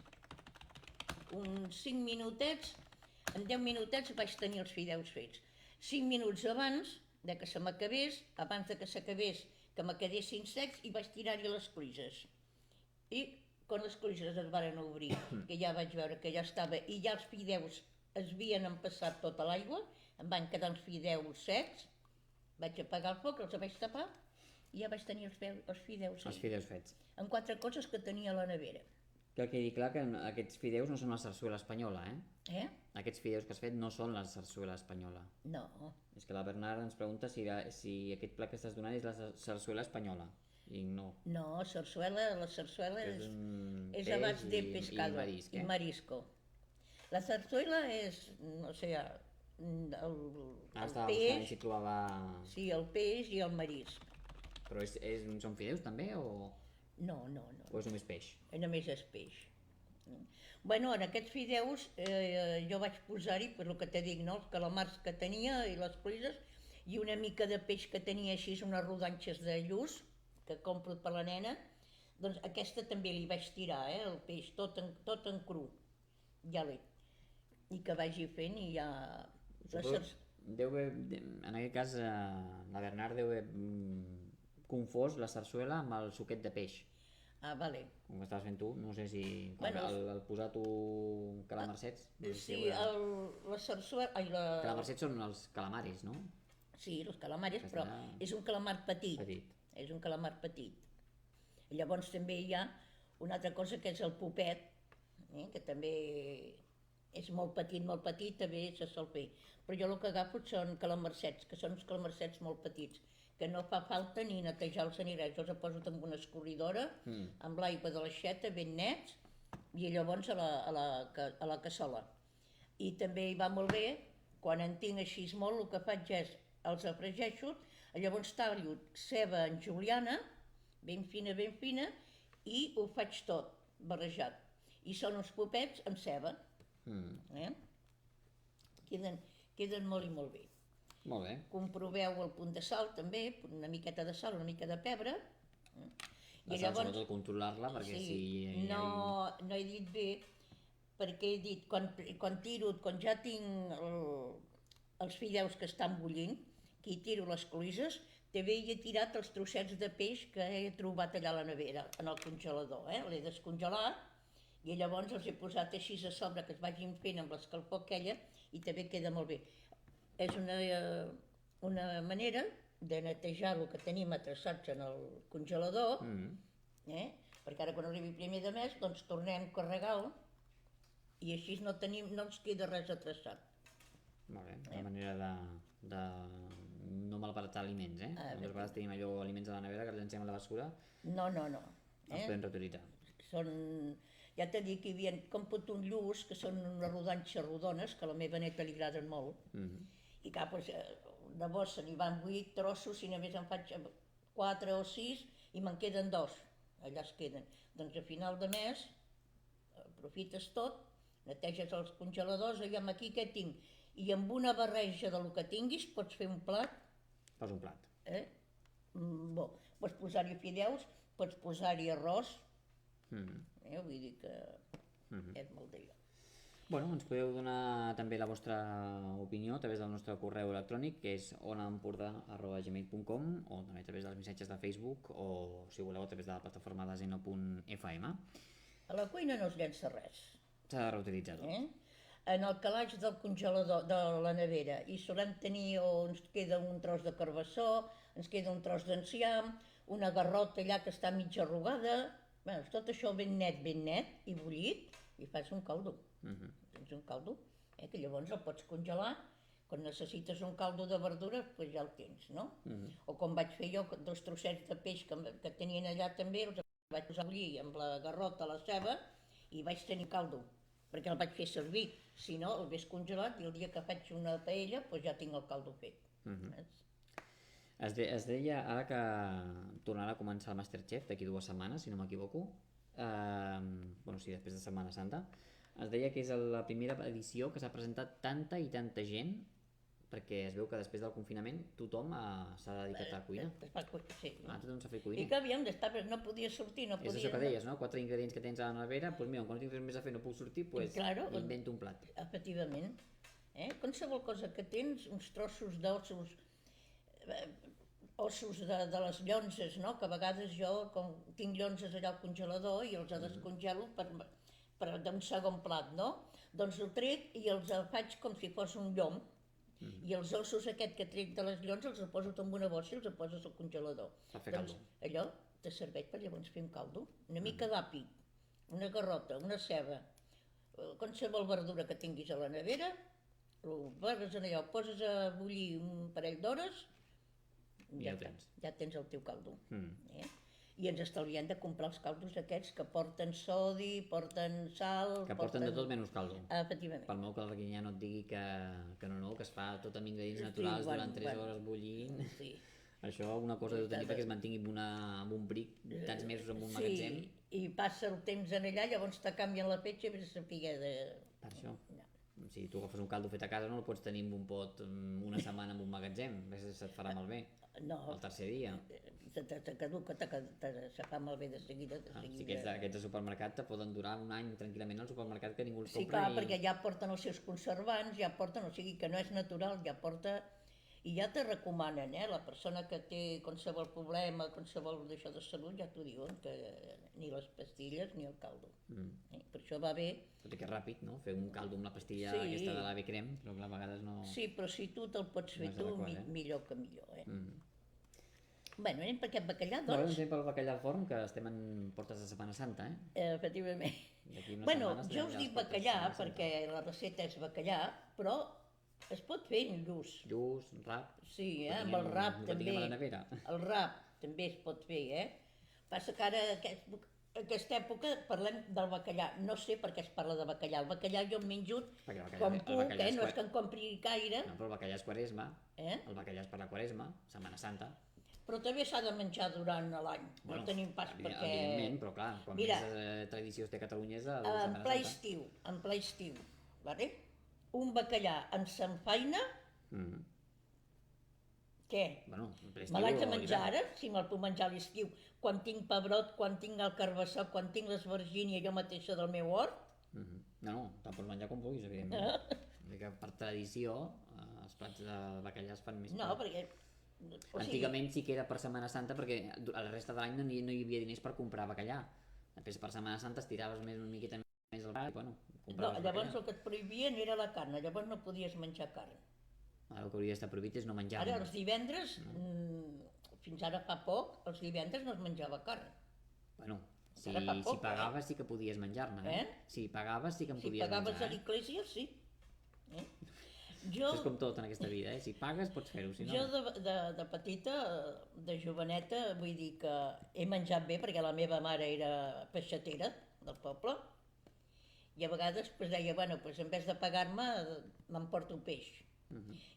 uns 5 minutets, en 10 minutets vaig tenir els fideus fets. 5 minuts abans que se m'acabés, que me quedessin secs, i vaig tirar-hi les cloïsses. I quan les cloïsses es van obrir, que ja vaig veure que ja estava, i ja els fideus es havien empassat tota l'aigua, em van quedar els fideus secs, vaig apagar el foc, els vaig tapar, i ja vaig tenir els fideus fets. Els fideus fets. Amb 4 coses que tenia a la nevera. Que quedi clar que aquests fideus no són la sarsuela espanyola, eh? Aquests fideus que has fet no són la sarsuela espanyola. No. És que la Bernard ens pregunta si aquest plat que estàs donant és la sarsuela espanyola. I no. No, la sarsuela és a base de pescado i marisco. La zarzuela és, o sigui, el peix... Si trobava... Sí, el peix i el marisc. Però són fideus també o...? No. O és només peix? Només és peix. Bueno, en aquests fideus jo vaig posar-hi, per el que t'he dit, els calamars que tenia i les cloïsses, i una mica de peix que tenia així, unes rodanxes de lluç, que compro per la nena, doncs aquesta també li vaig tirar, el peix, tot en cru. I que vagi fent i ja... En aquest cas, la Bernard deu haver confós la sarsuela amb el suquet de peix. Ah, vale. Com que estaves fent tu, no sé si al posar tu calamarsets... Sí, la sarsuela... Calamarsets són els calamaris, no? Sí, els calamares, però és un calamar petit. És un calamar petit. Llavors també hi ha una altra cosa que és el pupet, que també és molt petit, també se sol fer. Però jo el que agafo són calamarsets, que són uns calamarsets molt petits, que no fa falta ni netejar-los ni res. Jo els poso amb una escorridora, amb l'aigua de l'aixeta ben nets, i llavors a la cassola. I també hi va molt bé, quan en tinc així molt, el que faig és, els afregeixo, llavors tallo ceba en juliana, ben fina, i ho faig tot barrejat. I són uns pupets amb ceba. Queden molt i molt bé. Molt bé. Comproveu el punt de sal també, una miqueta de sal, una mica de pebre. La sal, sobretot controlar-la, perquè si... No he dit bé, perquè he dit, quan ja tinc els fideus que estan bullint, que hi tiro les cloïsses, també hi he tirat els trossets de peix que he trobat allà a la nevera, en el congelador. L'he descongelat i llavors els he posat així a sobre, que es vagin fent amb l'escalfor aquella, i també queda molt bé. És una manera de netejar el que tenim atreçats en el congelador, perquè ara quan arribi primer de mes, doncs tornem a carregar-lo i així no ens queda res atreçat. Molt bé, una manera de no malbaratar aliments, Moltes vegades tenim allò aliments a la nevera que els llancem a la basura, No. els podem reutilitzar. Són, ja t'he dit que hi havia còmput un lluç, que són unes rodanxes rodones, que a la meva neta li agraden molt, i clar, doncs, llavors se n'hi van 8 trossos, i només en faig 4 o 6, i me'n queden 2, allà es queden. Doncs a final de mes, aprofites tot, neteges els congeladors, aviam aquí què tinc, i amb una barreja del que tinguis pots fer un plat. Fas un plat. Bo, pots posar-hi fideus, pots posar-hi arròs, vull dir que és molt d'allò. Bueno, ens podeu donar també la vostra opinió a través del nostre correu electrònic, que és onaempordà@gmail.com, o també a través dels missatges de Facebook, o si voleu a través de la plataforma de zeno.fm. A la cuina no es llença res. S'ha de reutilitzar tot. En el calaix del congelador, de la nevera, i solem tenir, o ens queda un tros de carbassó, ens queda un tros d'enciam, una garrota allà que està mig arrugada, bueno, tot això ben net i bullit, i fas un caldo. Tens un caldo, que llavors el pots congelar, quan necessites un caldo de verdures, doncs ja el tens, no? O com vaig fer jo, 2 trossets de peix que tenien allà també, els vaig posar a bullir amb la garrota, la ceba, i vaig tenir caldo, perquè el vaig fer servir. Si no, el ves congelat i el dia que faig una paella, doncs ja tinc el caldo fet. Es deia, ara que tornarà a començar el Masterchef d'aquí 2 setmanes, si no m'equivoco, bueno, sí, després de Setmana Santa, es deia que és la primera edició que s'ha presentat tanta i tanta gent, perquè es veu que després del confinament tothom s'ha dedicat a la cuina. Sí. Tothom s'ha fet cuina. I que havíem d'estar, però no podia sortir, no podia... És això que deies, no? 4 ingredients que tens a la nevera, doncs mira, quan no tinc res més a fer, no puc sortir, doncs m'invento un plat. Efectivament. Qualsevol cosa que tens, uns trossos d'ossos, ossos de les llonzes, no? Que a vegades jo, com tinc llonzes allà al congelador i els descongelo per d'un segon plat, no? Doncs el trec i els faig com si fos un llom, i els ossos aquest que trec de les llonzes els poso en una bossa i els poses al congelador. Per fer caldo. Allò te serveix per llavors fer un caldo. Una mica d'api, una garrota, una ceba, qualsevol verdura que tinguis a la nevera, ho poses en allò, ho poses a bullir un parell d'hores, ja tens el teu caldo. I ens estalviem de comprar els caldos aquests que porten sodi, porten sal... Que porten de tot menys caldo. Efectivament. Pel meu que la guinyà no et digui que no, que es fa tot amb ingredients naturals durant 3 hores bullint. Sí. Això una cosa de tenir perquè es mantingui amb un bric tants mesos en un magatzem. Sí, i passa el temps en allà, llavors te canvien la petxa i vés a saber de... Per això. Si tu agafes un caldo fet a casa no el pots tenir en un pot una setmana en un magatzem, se't farà malbé. No. El tercer dia. Te caduca, se fa malbé de seguida. Si aquests de supermercat te poden durar un any tranquil·lament al supermercat que ningú els compra. Sí, clar, perquè ja porten els seus conservants, ja porten, o sigui que no és natural, ja porta... I ja te recomanen, la persona que té qualsevol problema, qualsevol d'això de salut, ja t'ho diuen, que ni les pastilles ni el caldo. Per això va bé... Tot i que és ràpid, no? Fer un caldo amb la pastilla aquesta de l'ave crem, però a vegades no... Sí, però si tu te'l pots fer tu, millor que millor, Bueno, anem per aquest bacallà, doncs. Anem pel bacallà al forn, que estem en portes de Setmana Santa, Efectivament. Bueno, jo us dic bacallà perquè la recepta és bacallà, però es pot fer en lluç. Lluç, rap. Sí, amb el rap també. El rap també es pot fer, Passa que ara, aquesta època, parlem del bacallà. No sé per què es parla de bacallà. El bacallà jo em menjo com puc, no és que en compri gaire. No, però el bacallà és Quaresma. El bacallà és per la Quaresma, Setmana Santa. Però també s'ha de menjar durant l'any, no tenim pas perquè... Evidentment, però clar, quan més tradició té Catalunya és la Setmana Santa. En ple estiu, vale? Un bacallà amb samfaina, què? Me l'haig de menjar ara? Si me'l puc menjar a l'estiu, quan tinc pebrot, quan tinc el carbassó, quan tinc l'esvergínia jo mateixa del meu hort? No, te'l pots menjar com vulguis, evidentment. Que per tradició els plats de bacallà es fan més... No, perquè... Antigament sí que era per Setmana Santa perquè a la resta de l'any no hi havia diners per comprar bacallà. Després per Setmana Santa estiraves una miqueta més el brat i bueno, compraves bacallà. Llavors el que et prohibien era la carn, llavors no podies menjar carn. Ara el que hauria d'estar prohibit és no menjar-ne. Ara els divendres, fins ara fa poc, els divendres no es menjava carn. Bueno, si pagaves sí que podies menjar-ne. Si pagaves sí que en podies menjar. Si pagaves a l'església, sí. Jo, Això és com tot en aquesta vida, Si pagues pots fer-ho, si no... jo de petita, de joveneta, vull dir que he menjat bé perquè la meva mare era peixatera del poble i a vegades pues, deia, bueno, pues, en vez de pagar-me m'emporto peix.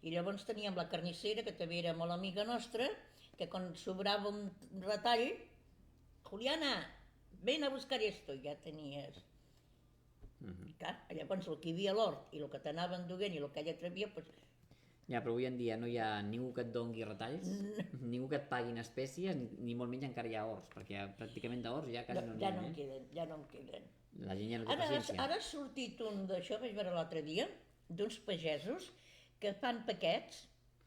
I llavors teníem la carnissera, que també era molt amiga nostra, que quan sobrava un retall, Juliana, ven a buscar esto, i ja tenies... Clar, llavors el que hi havia a l'hort i el que t'anaven duent i el que ella trebia, pues, Ja, però avui en dia no hi ha ningú que et dongui retalls, ningú que et pagui en espècies, ni molt menys encara hi ha horts, perquè pràcticament d'horts ja quasi no n'hi ja ha, no en queden, ja no en queden. La gent ja no té paciència. Ara ha sortit un d'això, vaig veure l'altre dia, d'uns pagesos que fan paquets,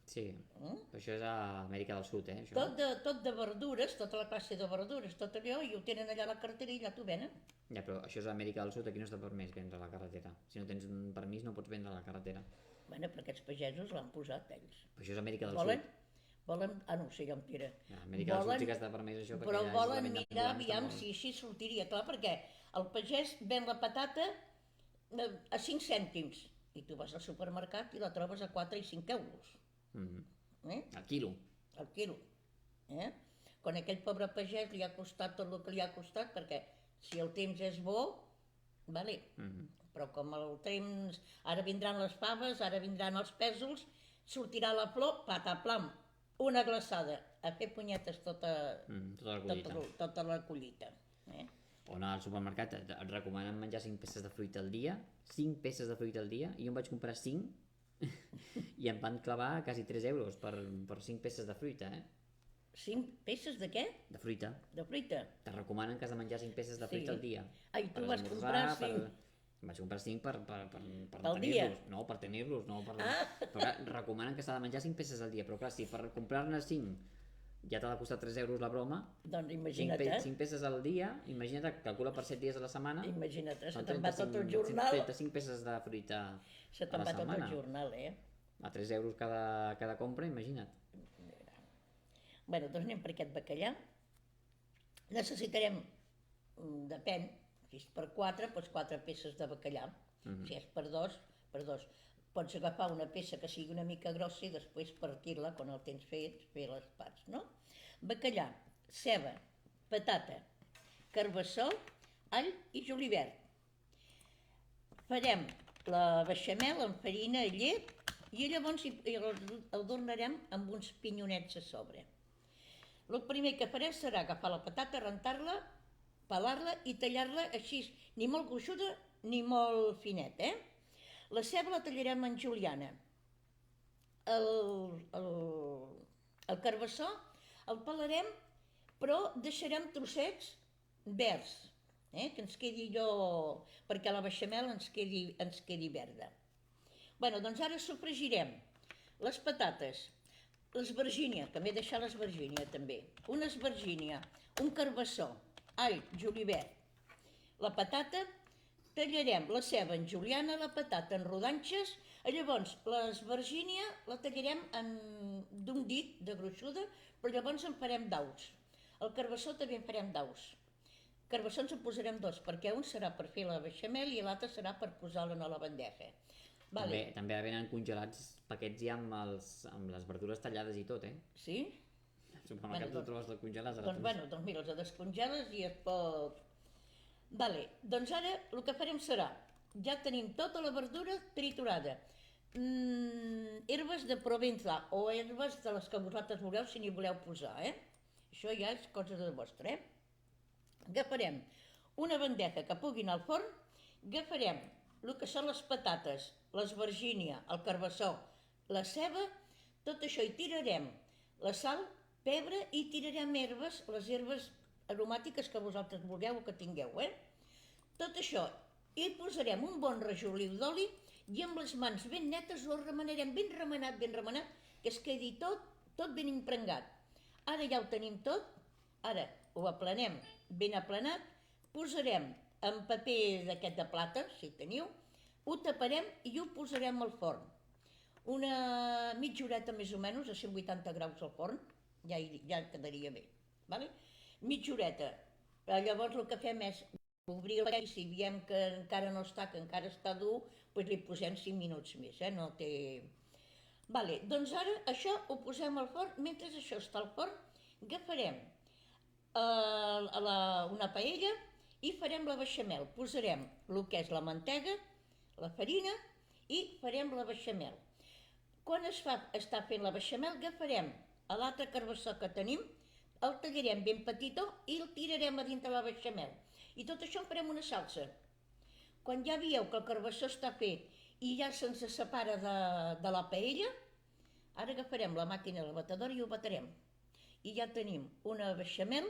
Sí, però això és a Amèrica del Sud, Això. tot de verdures, tota la classe de verdures, tot allò, i ho tenen allà a la cartera i allà t'ho venen. Ja, però això és a Amèrica del Sud, aquí no està permès vendre a la carretera. Si no tens un permís no pots vendre a la carretera. Bueno, però aquests pagesos l'han posat ells. Però això és Amèrica del Volen, Sud. no ho sé, ja em tira. Ja, Amèrica del Sud sí que està permès això, perquè Però allà és volen la venda mirar ambulant, aviam està si així sortiria, clar, perquè el pagès ven la patata a 5 cèntims i tu vas al supermercat i la trobes a 4 i 5 euros. El quilo. El quilo. Quan aquell pobre pagès li ha costat tot el que li ha costat, perquè si el temps és bo, vale. Però com el temps... Ara vindran les faves, ara vindran els pèsols, sortirà la flor, pataplam, una glaçada, a fer punyetes tota la collita. O anar al supermercat et recomanen menjar 5 peces de fruita al dia, 5 peces de fruita al dia, i jo em vaig comprar 5 i em van clavar quasi 3 euros per 5 peces de fruita, 5 peces de què? De fruita. De fruita? Te recomanen que has de menjar 5 peces de fruita al dia. Ai, tu vas comprar 5? Em vaig comprar 5 per tenir-los. No, per tenir-los, no per... Però clar, recomanen que s'ha de menjar 5 peces al dia, però clar, si per comprar-ne 5 ja t'ha de costar 3 euros la broma, doncs imagina't, 5 peces al dia, imagina't, calcula per 7 dies a la setmana, imagina't, se te'n va tot el jornal. 35 peces de fruita a la setmana. Se te'n va tot el jornal, A 3 euros cada compra, imagina't. Bueno, doncs anem per aquest bacallà. Necessitarem, depèn, si és per 4, doncs 4 peces de bacallà. Si és per 2, per 2. Pots agafar una peça que sigui una mica grossa i després partir-la, quan el tens fet, fer les parts, no? Bacallà, ceba, patata, carbassó, all i julivert. Farem la beixamel amb farina i llet i llavors el adornarem amb uns pinyonets a sobre. El primer que farem serà agafar la patata, rentar-la, pelar-la i tallar-la així, ni molt gruixuda ni molt finet, La ceba la tallarem en juliana. El carbassó el pelarem, però deixarem trossets verds, que ens quedi allò, perquè la beixamel ens quedi verda. Bueno, doncs ara sofregirem les patates, l'esvergínia, que m'he deixat l'esvergínia també, una esvergínia, un carbassó, all, julivert, la patata, tallarem la ceba en juliana, la patata en rodanxes, llavors l'esvergínia la tallarem d'un dit de gruixuda, però llavors en farem daus. El carbassó també en farem daus. Carbassons en posarem 2, perquè un serà per fer la beixamel i l'altre serà per posar-lo a la bandeja. També venen congelats paquets ja amb les verdures tallades i tot, Sí? Al supermercat ho trobes congelats. Doncs mira, els descongeles i es pot... Doncs ara el que farem serà, ja tenim tota la verdura triturada, herbes de Provenza o herbes de les que vosaltres voleu, si n'hi voleu posar, Això ja és cosa de vostra, Agafarem una bandeja que pugui anar al forn, agafarem el que són les patates, l'esvergínia, el carbassó, la ceba, tot això hi tirarem la sal, pebre i tirarem herbes, les herbes aromàtiques que vosaltres vulgueu o que tingueu, Tot això, hi posarem un bon rajoliu d'oli i amb les mans ben netes ho remenarem ben remenat, que es quedi tot ben imprengat. Ara ja ho tenim tot, ara ho aplanem ben aplanat, posarem en paper d'aquest de plata, si teniu, ho taparem i ho posarem al forn. Una mitja horeta més o menys, a 180 graus al forn, ja quedaria bé, mitja horeta. Llavors el que fem és obrir el paquet, i si veiem que encara no està, que encara està dur, doncs li posem 5 minuts més, no té... Vale, doncs ara això ho posem al forn. Mentre això està al forn, agafarem una paella i farem la beixamel. Posarem el que és la mantega, la farina i farem la beixamel. Quan està fent la beixamel, agafarem l'altre carbassó que tenim, el tallarem ben petitó i el tirarem a dintre la beixamel. I tot això en farem una salsa. Quan ja veieu que el carbassó està fet i ja se'ns separa de la paella, ara agafarem la màquina de la batedora i ho batarem. I ja tenim una beixamel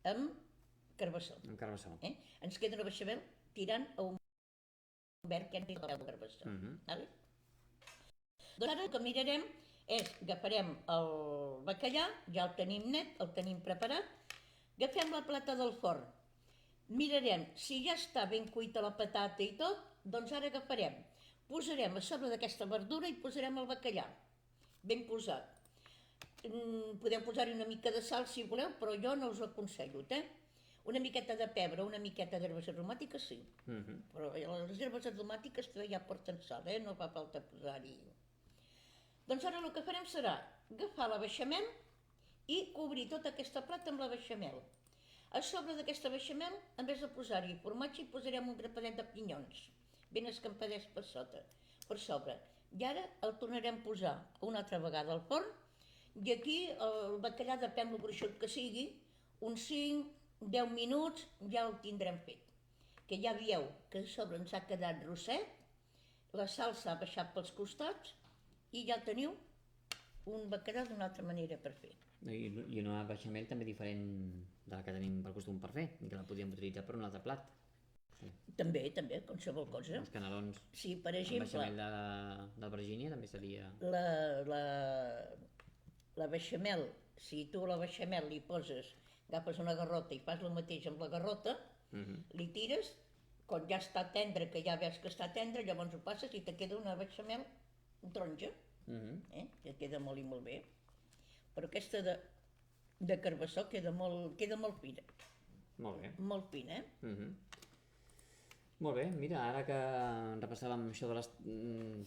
amb carbassó. Amb carbassó. Ens queda una beixamel tirant a un verd que entra al carbassó. Vale? Doncs ara el que mirarem és, agafarem el bacallà, ja el tenim net, el tenim preparat, agafem la plata del forn, mirarem si ja està ben cuita la patata i tot, doncs ara agafarem, posarem a sobre d'aquesta verdura i posarem el bacallà, ben posat. Podeu posar-hi una mica de sal si voleu, però jo no us ho aconsello, Una miqueta de pebre, una miqueta d'herbes aromàtiques, sí. Però les herbes aromàtiques ja porten sal, no fa falta posar-hi. Doncs ara el que farem serà agafar la beixamel i cobrir tota aquesta plata amb la beixamel. A sobre d'aquesta beixamel, en vez de posar-hi formatge, hi posarem un grapadet de pinyons, ben escampadets per sobre. I ara el tornarem a posar una altra vegada al forn, i aquí el bacallà, depèn del gruixut que sigui, uns 5-10 minuts ja el tindrem fet. Que ja veieu que a sobre ens ha quedat rosset, la salsa ha baixat pels costats i ja teniu un bacallà d'una altra manera per fer. I una beixamel també diferent de la que tenim per costum per fer, i que la podríem utilitzar per un altre plat. També, qualsevol cosa. Els canelons. Sí, per exemple... La beixamel de Virgínia també seria... La beixamel, si tu a la beixamel li poses, agafes una garrota i fas el mateix amb la garrota, li tires, quan ja està tendre, que ja veus que està tendre, llavors ho passes i te queda una beixamel taronja, que queda molt i molt bé. Però aquesta de carbassó queda molt fina. Molt bé. Molt fina, Molt bé, mira, ara que repassàvem això de les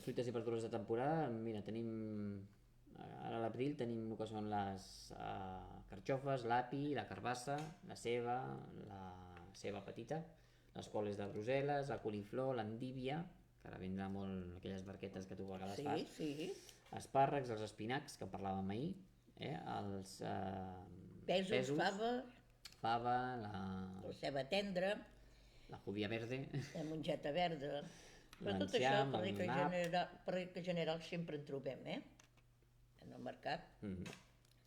fruites i verdures de temporada, mira, ara a l'abril tenim el que són les carxofes, l'api, la carbassa, la ceba petita, les coles de Brussel·les, la coliflor, l'endívia, que ara vindrà molt aquelles barquetes que tu a vegades fas, espàrrecs, els espinacs, que parlàvem ahir, els pèsols, fava, la ceba tendra, la judía verde, la mongeta verda, però tot això per regla general sempre en trobem, en el mercat.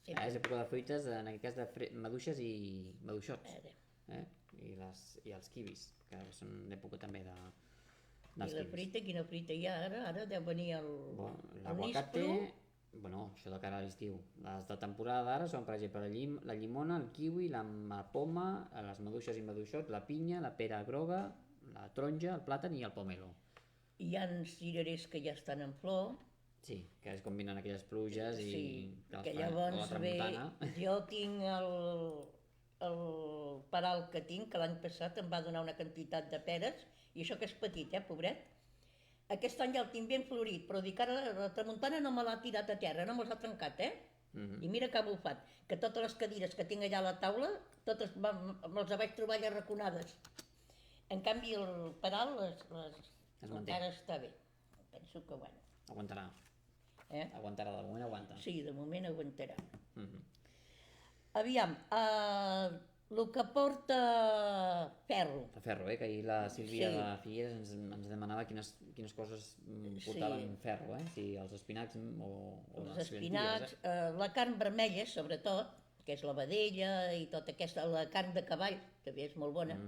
És època de fruites, en aquest cas de maduixes i maduixots, i els kiwis, que són d'època també dels kiwis. I la fruita, quina fruita hi ha ara? Ara deu venir l'aguacate, això de cara a l'estiu. Les de temporada d'ara són, per exemple, la llimona, el kiwi, la poma, les maduixes i maduixots, la pinya, la pera groga, la taronja, el plàtan i el pomelo. Hi ha cirerers que ja estan en flor. Sí, que és quan vinen aquelles pluges i... Sí, que llavors ve... Jo tinc el peral que tinc, que l'any passat em va donar una quantitat de peres, i això que és petit, pobret. Aquest any ja el tinc ben florit, però dic ara la tramuntana no me l'ha tirat a terra, no me'ls ha trencat, I mira que ha bufat, que totes les cadires que tinc allà a la taula, totes me'ls vaig trobar ja arraconades. En canvi el peral encara està bé, penso que bueno. Aguantarà. Aguantarà, de moment aguanta. Sí, de moment aguantarà. Aviam, el que porta ferro. El ferro, que ahir la Sílvia de Figueres ens demanava quines coses portaven ferro, si els espinacs o les espinacs, la carn vermella, sobretot, que és la vedella i tota aquesta, la carn de cavall, que és molt bona.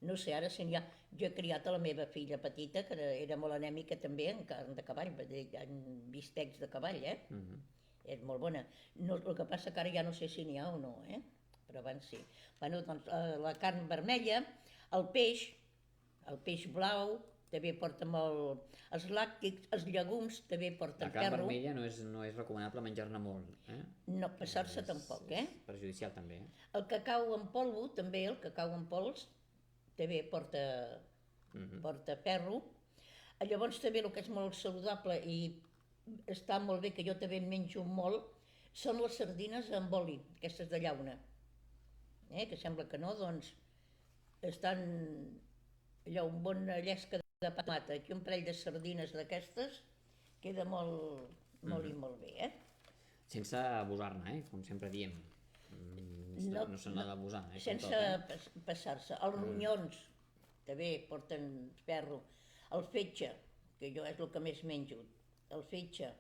No sé, ara si n'hi ha... Jo he criat a la meva filla petita, que era molt anèmica també, en carn de cavall, en bistecs de cavall, És molt bona. El que passa que ara ja no sé si n'hi ha o no, però abans sí. Bueno, doncs la carn vermella, el peix blau, també porta molt... Els làctics, els llegums també porten ferro. La carn vermella no és recomanable menjar-ne molt, No, passar-se tampoc, És perjudicial també, El cacau en polvo, també, el cacau en pols, també porta ferro. Llavors també el que és molt saludable i està molt bé, que jo també en menjo molt, són les sardines amb oli, aquestes de llauna. Que sembla que no, doncs estan allò, un bon llesca de tomata i un parell de sardines d'aquestes, queda molt i molt bé, Sense abusar-ne, com sempre diem. No se n'ha d'abusar, sense passar-se. Els ronyons també porten ferro. El fetge, que jo és el que més menjo, el fetge.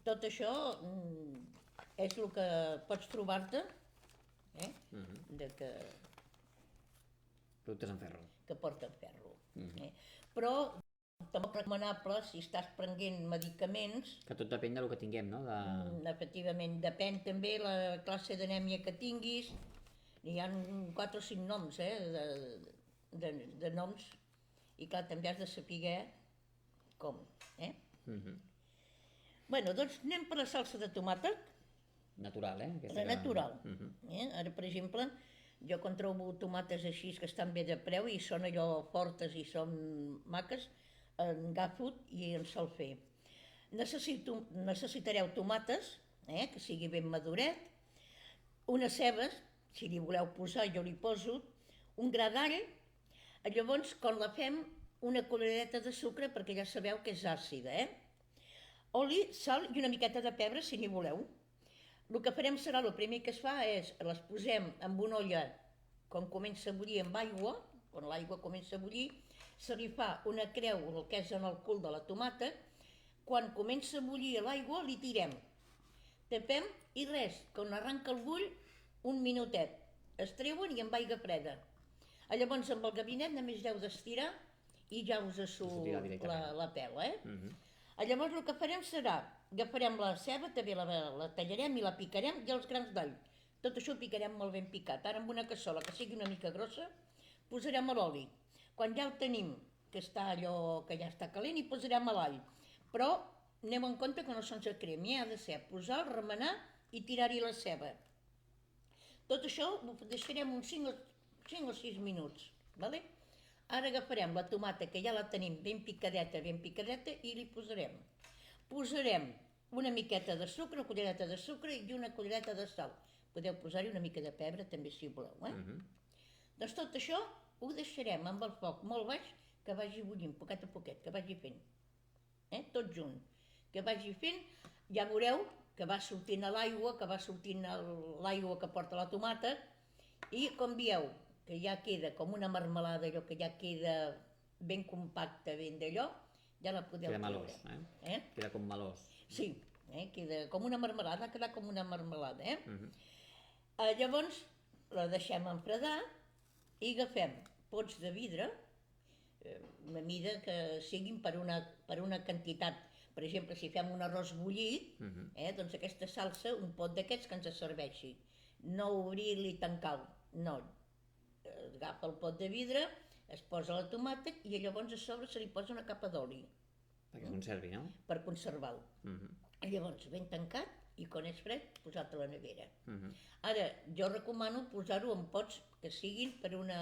Tot això és el que pots trobar-te, Productes amb ferro. que porten ferro. Però tampoc recomanable si estàs prenent medicaments. Que tot depèn del que tinguem, no? Efectivament, depèn també la classe d'anèmia que tinguis. Hi ha 4 o 5 noms, de noms, i clar, també has de saber com, Bueno, doncs anem per la salsa de tomàquet. Natural, La natural. Ara, per exemple, jo quan trobo tomates així que estan bé de preu i són allò fortes i són maques, en agafo i en sol fer. Necessitareu tomates, que sigui ben maduret, unes cebes, si li voleu posar jo li poso, un gra d'all, llavors quan la fem una cullereta de sucre perquè ja sabeu que és àcida, oli, sal i una miqueta de pebre si n'hi voleu. El que farem serà, el primer que es fa és, les posem en una olla quan comença a bullir amb aigua, quan l'aigua comença a bullir, se li fa una creu, el que és en el cul de la tomata, quan comença a bullir l'aigua li tirem, tapem i res, quan arranca el bull, un minutet, es treuen i amb aigua freda. Llavors amb el gabinet només heu d'estirar i ja us surt la pela, Llavors el que farem serà, agafarem la ceba, també la tallarem i la picarem, i els grans d'all. Tot això ho picarem molt ben picat. Ara amb una cassola que sigui una mica grossa, posarem l'oli. Quan ja ho tenim, que està allò que ja està calent, hi posarem l'all. Però aneu en compte que no se'ns cremi, ha de ser posar, remenar i tirar-hi la ceba. Tot això ho deixarem uns 5 o 6 minuts, d'acord? Ara agafarem la tomata, que ja la tenim ben picadeta, i li posarem. Posarem una miqueta de sucre, una cullereta de sucre i una cullereta de sal. Podeu posar-hi una mica de pebre també si voleu, Doncs tot això ho deixarem amb el foc molt baix, que vagi bullint, poquet a poquet, que vagi fent. Tot junt. Que vagi fent, ja veureu que va sortint l'aigua, l'aigua que porta la tomata, i com veieu, que ja queda com una marmelada, allò que ja queda ben compacte, ben d'allò, ja la podeu treure. Queda melós, Queda com melós. Sí, queda com una marmelada, ha quedat com una marmelada, Llavors la deixem enfredar i agafem pots de vidre, una mida que siguin per una quantitat. Per exemple, si fem un arròs bullit, doncs aquesta salsa, un pot d'aquests que ens serveixi. No obrir-li tan cal, no. Agafa el pot de vidre, es posa la tomata i llavors a sobre se li posa una capa d'oli. Perquè conservi, no? Per conservar-lo. Llavors, ben tancat i quan és fred, posat a la nevera. Ara, jo recomano posar-ho en pots que siguin per una...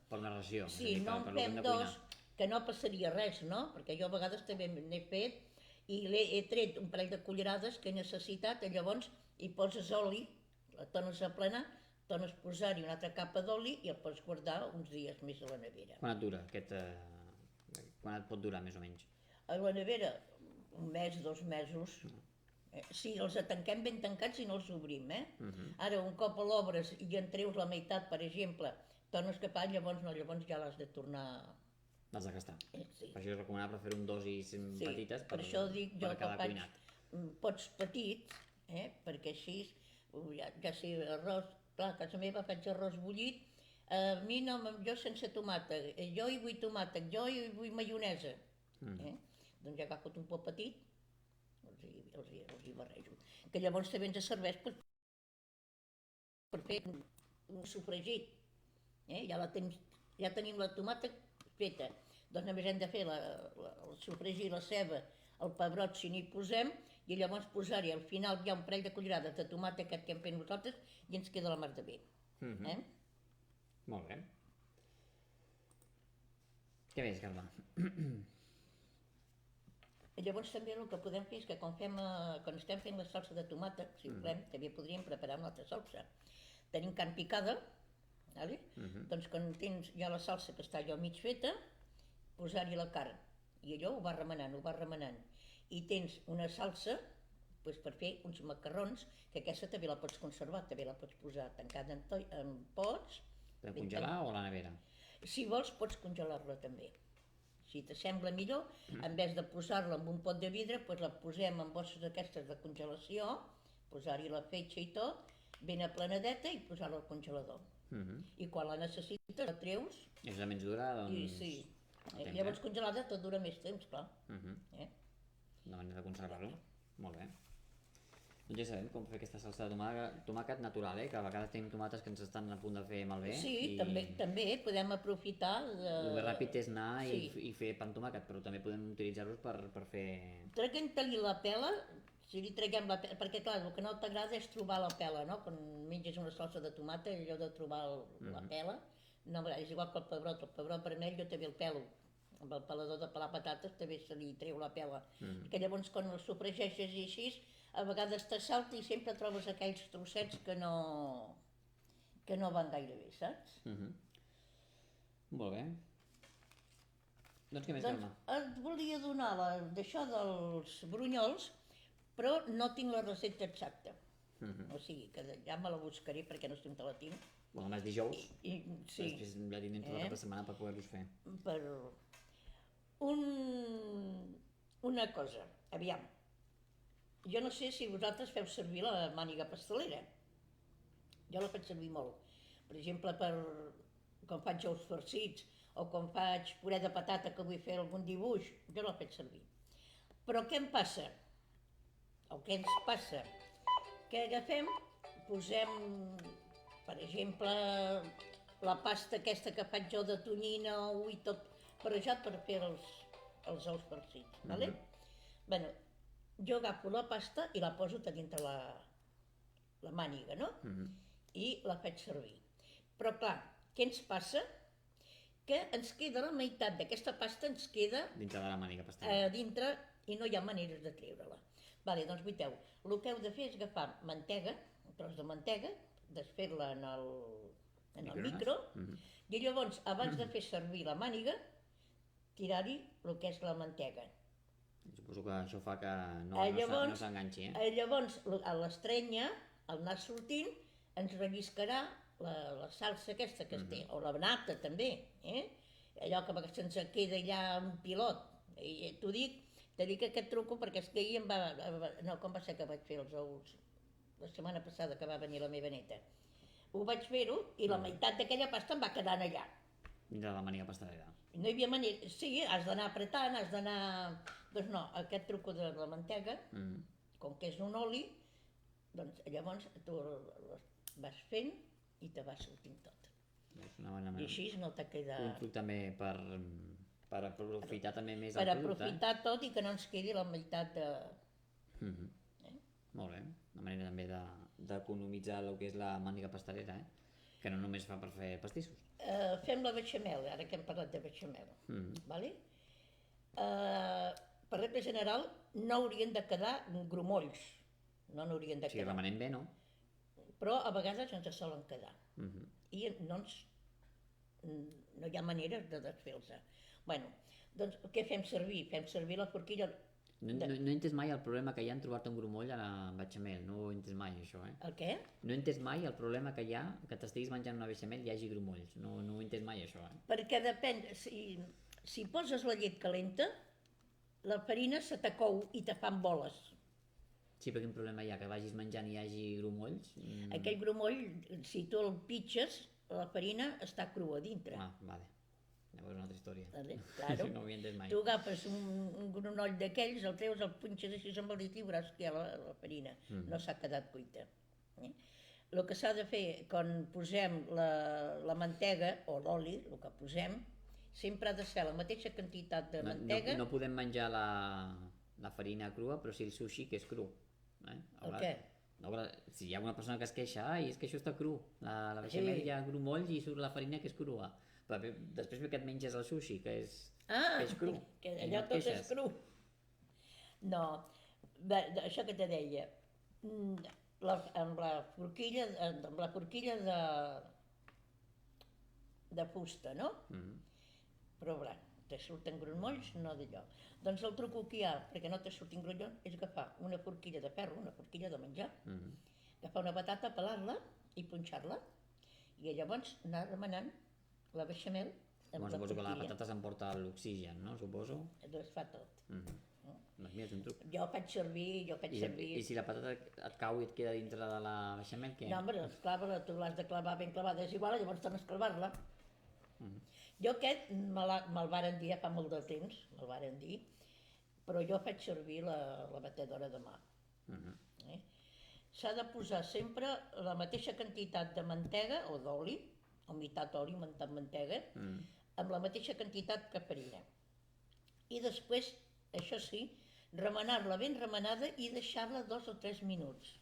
Per una ració. Sí, no en fem dos, que no passaria res, no? Perquè jo a vegades també n'he fet i he tret un parell de cullerades que he necessitat, llavors hi poses oli, la tornes a plenar, tornes a posar-hi una altra capa d'oli i el pots guardar uns dies més a la nevera. Quan et dura Quan et pot durar, més o menys? A la nevera, un mes, 2 mesos. Si els tanquem ben tancats i no els obrim, Ara, un cop l'obres i en treus la meitat, per exemple, tornes cap allà, llavors ja l'has de tornar... L'has de gastar. Sí. Per això és recomanable fer un dosis petites per això dic jo per cada cuinat. Pots petits, perquè així, ja sé, arròs, clar, a casa meva faig arròs bullit, a mi no, jo sense tomata, jo hi vull tomàquet, jo hi vull maionesa. Doncs ja agafo un pot petit, els hi barrejo. Que llavors també ens serveix per fer un sofregit. Ja tenim la tomata feta, doncs només hem de fer el sofregir, la ceba, el pebrot si n'hi posem, i llavors posar-hi al final hi ha un parell de cullerades de tomata aquest que hem fet nosaltres i ens queda la mar de bé. Molt bé. Què més, Carme? Llavors també el que podem fer és que quan estem fent la salsa de tomàquet, si volem, també podríem preparar una altra salsa. Tenim carn picada, vale? Doncs quan tens ja la salsa que està allò mig feta, posar-hi la carn. I allò ho vas remenant. I tens una salsa doncs, per fer uns macarrons, que aquesta també la pots conservar, també la pots posar tancada en pots. Per congelar o a la nevera? Si vols, pots congelar-la també. Si t'assembla millor, en vez de posar-la en un pot de vidre, doncs la posem en bosses d'aquestes de congelació, posar-hi la fetge i tot, ben aplanadeta i posar-la al congelador. I quan la necessites, la treus. És la menys dura, doncs... Sí. Llavors congelada tot dura més temps, clar. Una manera de conservar-lo. Molt bé. Doncs ja sabem com fer aquesta salsa de tomàquet natural, que a vegades tenim tomates que ens estan a punt de fer malbé. Sí, també podem aprofitar... El més ràpid és anar i fer pa amb tomàquet, però també podem utilitzar-los per fer... Traguem-te-li la pela, si li traguem la pela, perquè clar, el que no t'agrada és trobar la pela, no? Quan menges una salsa de tomata, allò de trobar la pela, no, és igual que el pebrot vermell jo també el pelo. Amb el pelador de pelar patates també se li treu la pela. Que llavors quan el sofregeixes i així, a vegades te salta i sempre trobes aquells trossets que no van gaire bé, saps? Molt bé. Doncs què més, Carme? Et volia donar d'això dels brunyols, però no tinc la recepta exacta. O sigui, que ja me la buscaré perquè no sé on te la tinc. Bueno, demà és dijous, Sí. després la tindrem tota la setmana per poder-los fer. Per una cosa, aviam. Jo no sé si vosaltres feu servir la màniga pastelera. Jo la faig servir molt. Per exemple, quan faig ous farcits o quan faig puré de patata que vull fer algun dibuix, jo la faig servir. Però què em passa? O què ens passa? Que agafem, posem, per exemple, la pasta aquesta que faig jo de tonyina o i tot barrejat per fer els ous farcits, vale? Bueno, jo agafo la pasta i la poso a dintre la màniga, no? I la faig servir. Però clar, què ens passa? Que ens queda la meitat d'aquesta pasta, ens queda Dintre de la màniga pastelera. dintre i no hi ha maneres de treure-la. Vale, doncs veieu, el que heu de fer és agafar mantega, un tros de mantega, desfer-la en el micro, i llavors, abans de fer servir la màniga, tirar-hi el que és la mantega. Suposo que això fa que no s'enganxi, Llavors, a l'estrenya, al anar sortint, ens relliscarà la salsa aquesta que es té, o la nata també, allò que a vegades se'ns queda allà un pilot. I t'ho dic, aquest truco perquè és que ahir com va ser que vaig fer els ous? La setmana passada que va venir la meva neta. Ho vaig fer-ho i la meitat d'aquella pasta em va quedar allà. Dintre de la màniga pastelera. No hi havia manera, sí, has d'anar apretant, has d'anar... Doncs no, aquest truco de la mantega, com que és un oli, doncs llavors tu vas fent i te va sortint tot. És una bona manera. I així no te queda... Un truc també per aprofitar també més el Per producte. aprofitar tot i que no ens quedi la meitat de... Molt bé, una manera també d'economitzar el que és la màniga pastelera, que no només fa per fer pastissos. Fem la bechamel, ara que hem parlat de bechamel, vale? Per regla general no haurien de quedar grumolls, no n'haurien de Si quedar, remenem bé, no? però a vegades ens solen quedar i no hi ha manera de desfer-los. Bueno, doncs què fem servir? Fem servir la forquilla... No he entès mai el problema que hi ha en trobar-te un grumoll a la bechamel, no ho he entès mai això, El què? No he entès mai el problema que hi ha que t'estiguis menjant una bechamel i hi hagi grumolls, no ho he entès mai això, Perquè depèn, si poses la llet calenta, la farina se t'acou i te fan boles. Sí, però quin problema hi ha? Que vagis menjant i hi hagi grumolls? Aquell grumoll, si tu el pitges, la farina està crua a dintre. Vale. Llavors una altra història. Vale, claro. No ho havia entès mai. Tu agafes un granoll d'aquells, el treus, el punxes així amb el dit i veuràs que hi ha la farina. No s'ha quedat cuita. El que s'ha de fer quan posem la mantega o l'oli, el que posem, sempre ha de ser la mateixa quantitat de mantega. No podem menjar la farina crua, però sí el sushi, que és cru. El què? Si hi ha una persona que es queixa, és que això està cru. La bechamel hi ha grumolls i surt la farina que és crua. Però després ve que et menges el sushi, que és Ah, peix cru. que i allò no et tot és queixes. cru. No, això que te deia, amb la forquilla de fusta, no? Però blanc, te surten grumolls, no d'allò. Doncs el truco que hi ha, perquè no te surtin grumolls, és agafar una forquilla de ferro, una forquilla de menjar, agafar una patata, pelar-la i punxar-la, i llavors anar remenant la beixamel amb la Suposo que la forquilla. patata s'emporta l'oxigen, no? Suposo. Doncs fa tot. Doncs mira, és un truc. Jo faig servir... I si la patata et cau i et queda dintre de la beixamel, què? No, home, esclava-la, tu l'has de clavar ben clavada, és igual, llavors tornes a clavar-la. Jo aquest me'l varen dir, ja fa molt de temps, me'l varen dir, però jo faig servir la batedora de mà. S'ha de posar sempre la mateixa quantitat de mantega o d'oli, o meitat oli, meitat mantega, amb la mateixa quantitat que farina. I després, això sí, remenar-la ben remenada i deixar-la 2 o 3 minuts.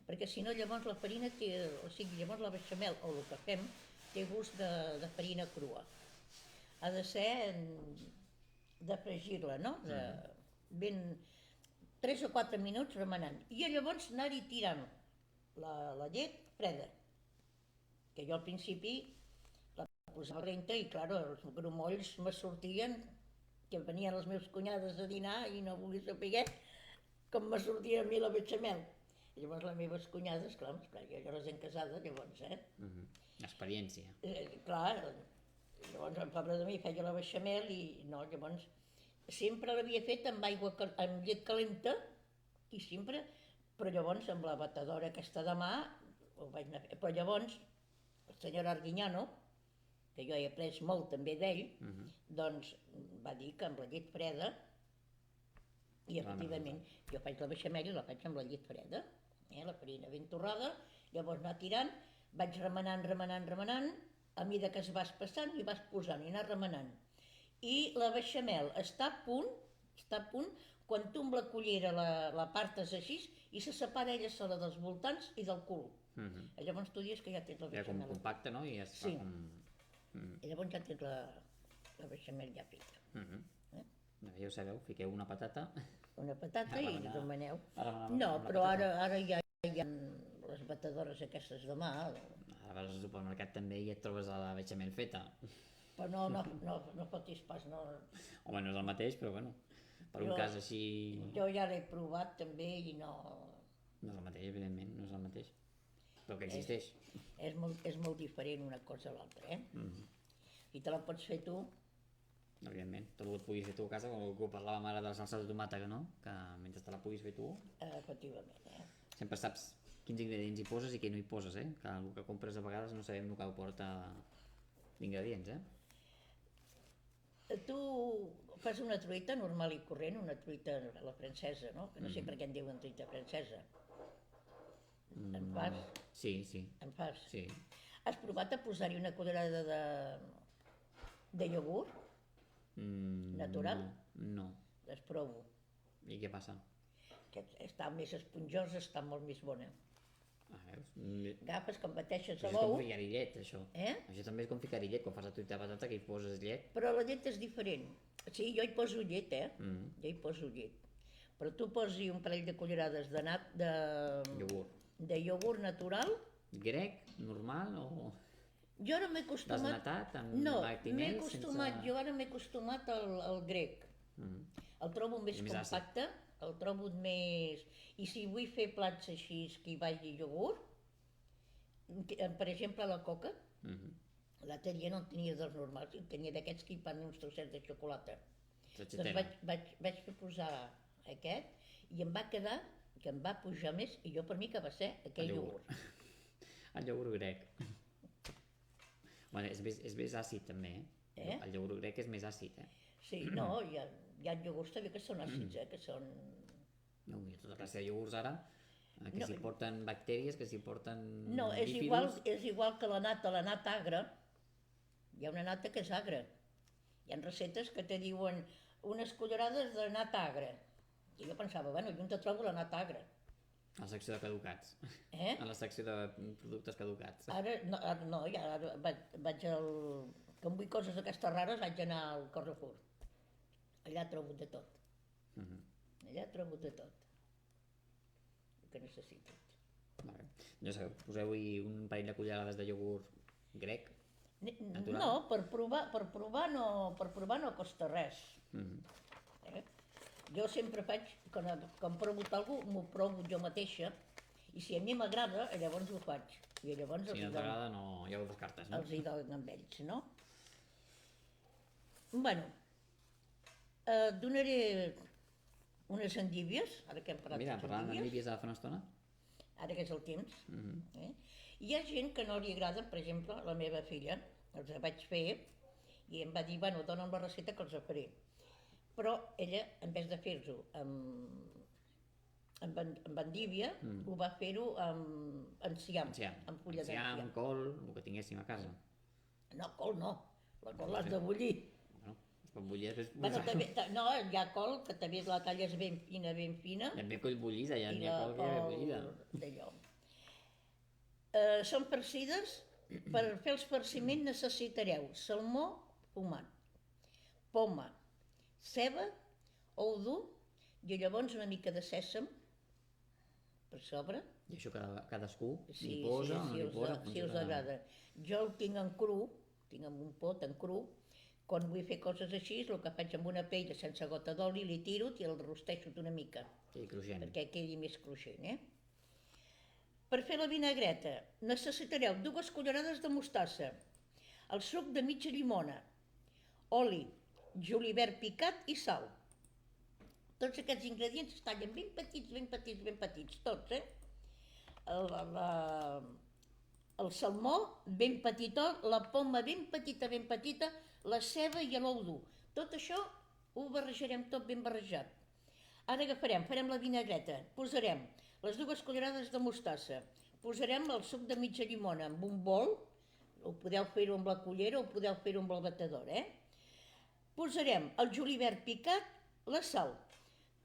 Perquè si no llavors la farina té, o sigui, llavors la beixamel o el que fem té gust de farina crua. Ha de ser de fregir-la, no? Ben 3 o 4 minuts remenant. I llavors anar-hi tirant la llet freda. Que jo al principi la posava renta i, clar, els grumolls me sortien, que venien les meves cunyades a dinar i no volia saber com me sortia a mi la beixamel. I llavors les meves cunyades, clar, jo les hem casada, llavors, Experiència. Clar, llavors el pobre de mi feia la beixamel i no, llavors sempre l'havia fet amb llet calenta i sempre, però llavors amb la batedora aquesta de mà ho vaig anar a fer. Però llavors el senyor Arguiñano, que jo he après molt també d'ell, doncs va dir que amb la llet freda, i efectivament jo faig la beixamel i la faig amb la llet freda, la farina ben torrada, llavors anar tirant, vaig remenant, a mesura que es vas passant i vas posant i anar remenant. I la beixamel està a punt, quan tu amb la cullera la partes així i se separa ella sola dels voltants i del cul. Llavors tu dius que ja tens la Ja com beixamel. compacte, no? I es fa com... I llavors ja tens la beixamel ja feta. Ja ho sabeu, fiqueu una patata... Una patata i remeneu. No, però ara ja hi ha les batedores aquestes de mà. Ara vas al supermercat també i et trobes la beixamel feta. Però no fotis pas, no. Home, no és el mateix, però bueno, per un cas així... Jo ja l'he provat també i no... No és el mateix, evidentment, no és el mateix. Però que existeix. És molt diferent una cosa a l'altra, I te la pots fer tu. Evidentment, tot el que et puguis fer tu a casa, com el que parlava mare de la salsa de tomàquet, no? Que mentre te la puguis fer tu... Efectivament, Sempre saps quins ingredients hi poses i què no hi poses, Que el que compres a vegades no sabem el que porta d'ingredients, Tu fas una truita normal i corrent, una truita a la francesa, no? Que no sé per què en diuen truita francesa. En fas? Sí. En fas? Sí. Has provat a posar-hi una cullerada de iogurt natural? No. Les provo. I què passa? Que està més esponjosa, està molt més bona. Veus? Agafes, com bateixes Això és l'ou... com ficar-hi llet, això. Això també és com ficar-hi llet, quan fas la truita de patata que hi poses llet. Però la llet és diferent. Sí, jo hi poso llet, Jo hi poso llet. Però tu posi un parell de cullerades Iogurt. de iogurt natural. Grec, normal o Jo ara m'he acostumat... desnatat, amb No, lactinel, jo ara m'he acostumat al grec. El trobo més més àcid. compacte, el trobo més... I si vull fer plats així que hi vagi iogurt, per exemple la coca, l'altre dia no en tenia dels normals, en tenia d'aquests que hi fan uns trossets de xocolata. Doncs vaig fer posar aquest i em va quedar que em va pujar més i jo per mi que va ser aquell iogurt. El iogurt grec. Bueno, és més àcid també, El iogurt grec és més àcid, Sí, no, hi ha iogurts també que són àcids, que són... No, hi ha tota classe de iogurts ara, que s'hi porten bactèries, que s'hi porten No, és igual que la nata agra. Hi ha una nata que és agra. Hi ha receptes que te diuen unes cullerades de nata agra. I jo pensava, bueno, jo on te trobo la nata agra? A la secció de caducats. A la secció de productes caducats. Ara vaig que em vull coses d'aquestes rares vaig anar al Carrefour. Allà trobo de tot. Allà trobo de tot. El que necessites. Vale. Ja sabeu, poseu-hi un parell de cullerades de iogurt grec. Natural. No, per provar no costa res. Eh? Jo sempre faig, quan provo alguna cosa, m'ho provo jo mateixa, i si a mi m'agrada, llavors ho faig. I llavors Si no t'agrada, no, ja ho descartes, no? els hi donen amb ells, no? Bueno, donaré unes endívies, ara que hem parlat Mira, parlant d'endívies, d'endívies ara fa una estona. ara que és el temps. Hi ha gent que no li agrada, per exemple, la meva filla, els vaig fer i em va dir, bueno, dona'm la recepta que els faré. Però ella, en vez de fer-ho amb endívia, ho va fer-ho amb enciam, amb fulla enciam, d'enciam. col, el que tinguéssim a casa. No, col no, la col l'has de bullir. Bueno, es pot bullir després... Bueno, no, hi ha col que també la talles ben fina, Hi ha coll bullida, hi ha col que ja ve bullida. d'allò. Són farcides, per fer els farciments necessitareu salmó fumat, poma, ceba, ou dur i llavors una mica de sèsam per sobre. I això cadascú li posa o no li posa. Si us agrada. Jo el tinc en cru, tinc en un pot en cru. Quan vull fer coses així, el que faig amb una paella sense gota d'oli, li tiro i el rosteixo una mica. Sí, cruixent. Perquè quedi més cruixent, Per fer la vinagreta necessitareu 2 cullerades de mostassa, el suc de mitja llimona, oli, julivert picat i sal. Tots aquests ingredients es tallen ben petits, tots, El salmó ben petitó, la poma ben petita, la ceba i l'ou dur. Tot això ho barrejarem tot ben barrejat. Ara farem la vinagreta, posarem les 2 cullerades de mostassa, posarem el suc de mitja llimona en un bol, o podeu fer-ho amb la cullera o podeu fer-ho amb el batedor, Posarem el julivert picat, la sal.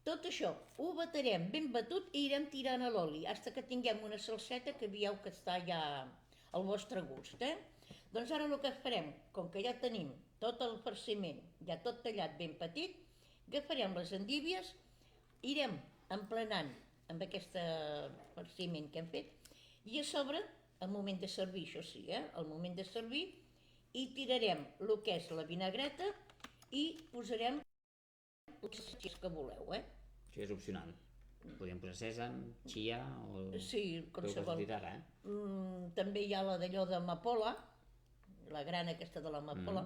Tot això ho baterem ben batut i irem tirant a l'oli, fins que tinguem una salseta que veieu que està ja al vostre gust, Doncs ara el que farem, com que ja tenim tot el farciment, ja tot tallat ben petit, agafarem les endívies, irem emplenant amb aquest farciment que hem fet, i a sobre, al moment de servir, això sí, al moment de servir, hi tirarem el que és la vinagreta i posarem els salsitxes que voleu, Això és opcional. Podríem posar sèsam, chia o... Sí, qualsevol. També hi ha la d'allò d'amapola, la grana aquesta de l'amapola,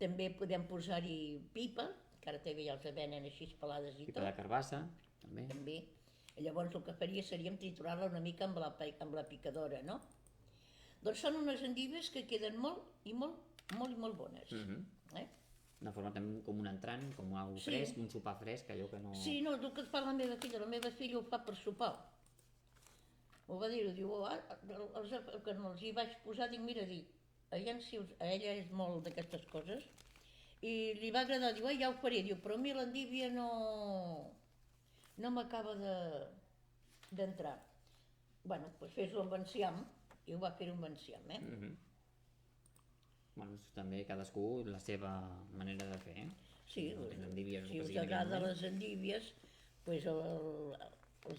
també podem posar-hi pipa, que ara també ja els venen així pelades i tot. Pipa de carbassa, també. També. Llavors el que faria seríem triturar-la una mica amb la picadora, no? Doncs són unes endívies que queden molt bones. Una forma també com un entrant, com un fresc, un sopar fresc, allò que no... Sí, no, el que fa la meva filla ho fa per sopar. Ho va dir, diu, que els hi vaig posar, dic, mira, ella és molt d'aquestes coses, i li va agradar, diu, ja ho faré, diu, però a mi l'endívia no m'acaba d'entrar. Bueno, doncs fes-ho amb enciam, i ho va fer amb enciam, Bueno, també cadascú la seva manera de fer, Sí, si us agrada les endívies, doncs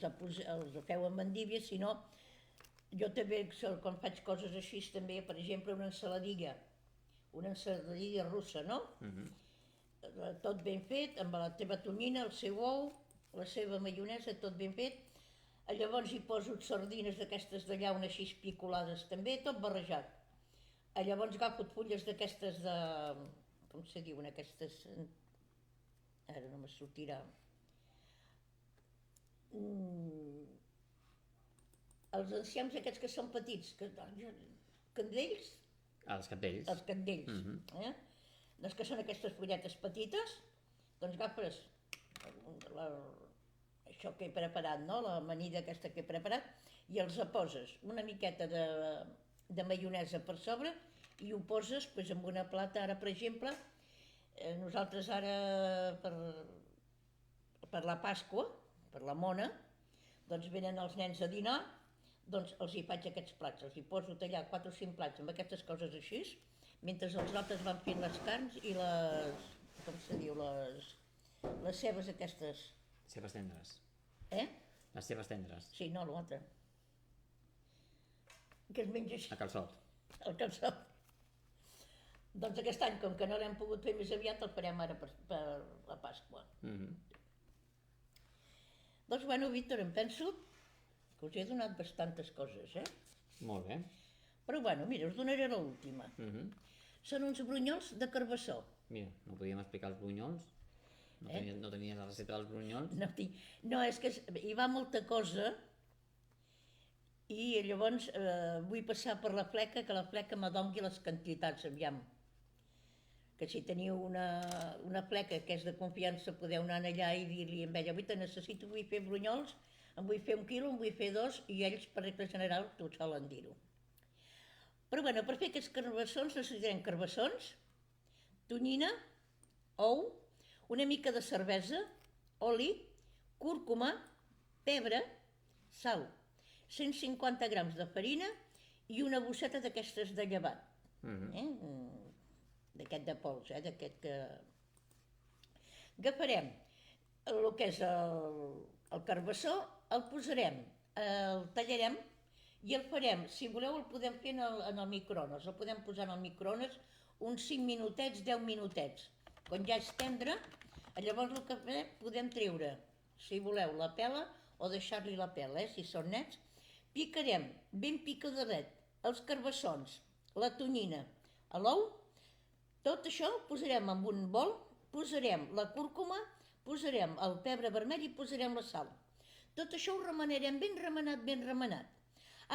els feu amb endívies, si no, jo també, quan faig coses així, també, per exemple, una ensaladilla russa, no? Tot ben fet, amb la teva tonyina, el seu ou, la seva maionesa, tot ben fet. Llavors hi poso sardines d'aquestes de llauna així picolades també, tot barrejat. Llavors agafo fulles d'aquestes de... com se diuen aquestes... ara no me sortirà. Els enciams aquests que són petits, candells? Els candells. Els candells, doncs que són aquestes fulletes petites, doncs agafes això que he preparat, no? L'amanida aquesta que he preparat, i els poses una miqueta de maionesa per sobre i ho poses en una plata. Ara, per exemple, nosaltres ara per la Pasqua, per la Mona, doncs venen els nens a dinar, doncs els hi faig aquests plats, els hi poso a tallar 4 o 5 plats amb aquestes coses així, mentre els altres van fent les carns i les, com se diu, les cebes aquestes. Cebes tendres. Les cebes tendres. Sí, no, l'altre. Que es menja així. A calçot. El calçot. Doncs aquest any, com que no l'hem pogut fer més aviat, el farem ara per la Pasqua. Doncs, bueno, Víctor, em penso que us he donat bastantes coses, Molt bé. Però, bueno, mira, us donaré l'última. Són uns brunyols de carbassó. Mira, no podíem explicar els brunyols. No tenies la recepta dels brunyols. No, és que hi va molta cosa i llavors vull passar per la fleca, que la fleca m'adongui les quantitats, aviam. Que si teniu una fleca que és de confiança, podeu anar allà i dir-li a ella, avui te necessito, vull fer brunyols, en vull fer 1 quilo, en vull fer 2, i ells, per regla general, t'ho solen dir-ho. Però, bueno, per fer aquests carbassons necessitarem carbassons, tonyina, ou, una mica de cervesa, oli, cúrcuma, pebre, sal, 150 grams de farina i una bosseta d'aquestes de llevat. D'aquest de pols, d'aquest que... Agafarem el que és el carbassó, el posarem, el tallarem i el farem, si voleu el podem fer en el microones, el podem posar en el microones uns 5 minutets, 10 minutets. Quan ja és tendre, llavors el que podem treure, si voleu, la pela o deixar-li la pela, si són nets. Picarem ben picadet els carbassons, la tonyina, l'ou, tot això ho posarem en un bol, posarem la cúrcuma, posarem el pebre vermell i posarem la sal. Tot això ho remenarem ben remenat, ben remenat.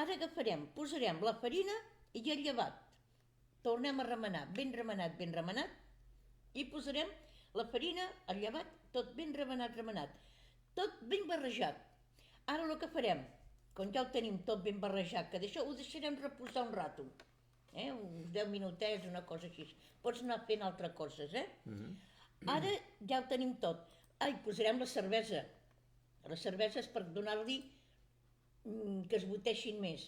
Ara agafarem, posarem la farina i el llevat. Tornem a remenar, ben remenat, i posarem la farina, el llevat, tot ben remenat, tot ben barrejat. Ara el que farem, quan ja ho tenim tot ben barrejat, que d'això ho deixarem reposar un rato, uns 10 minutets, una cosa així. Pots anar fent altres coses, Ara ja ho tenim tot. Ai, posarem la cervesa. La cervesa és per donar-li que es boteixin més,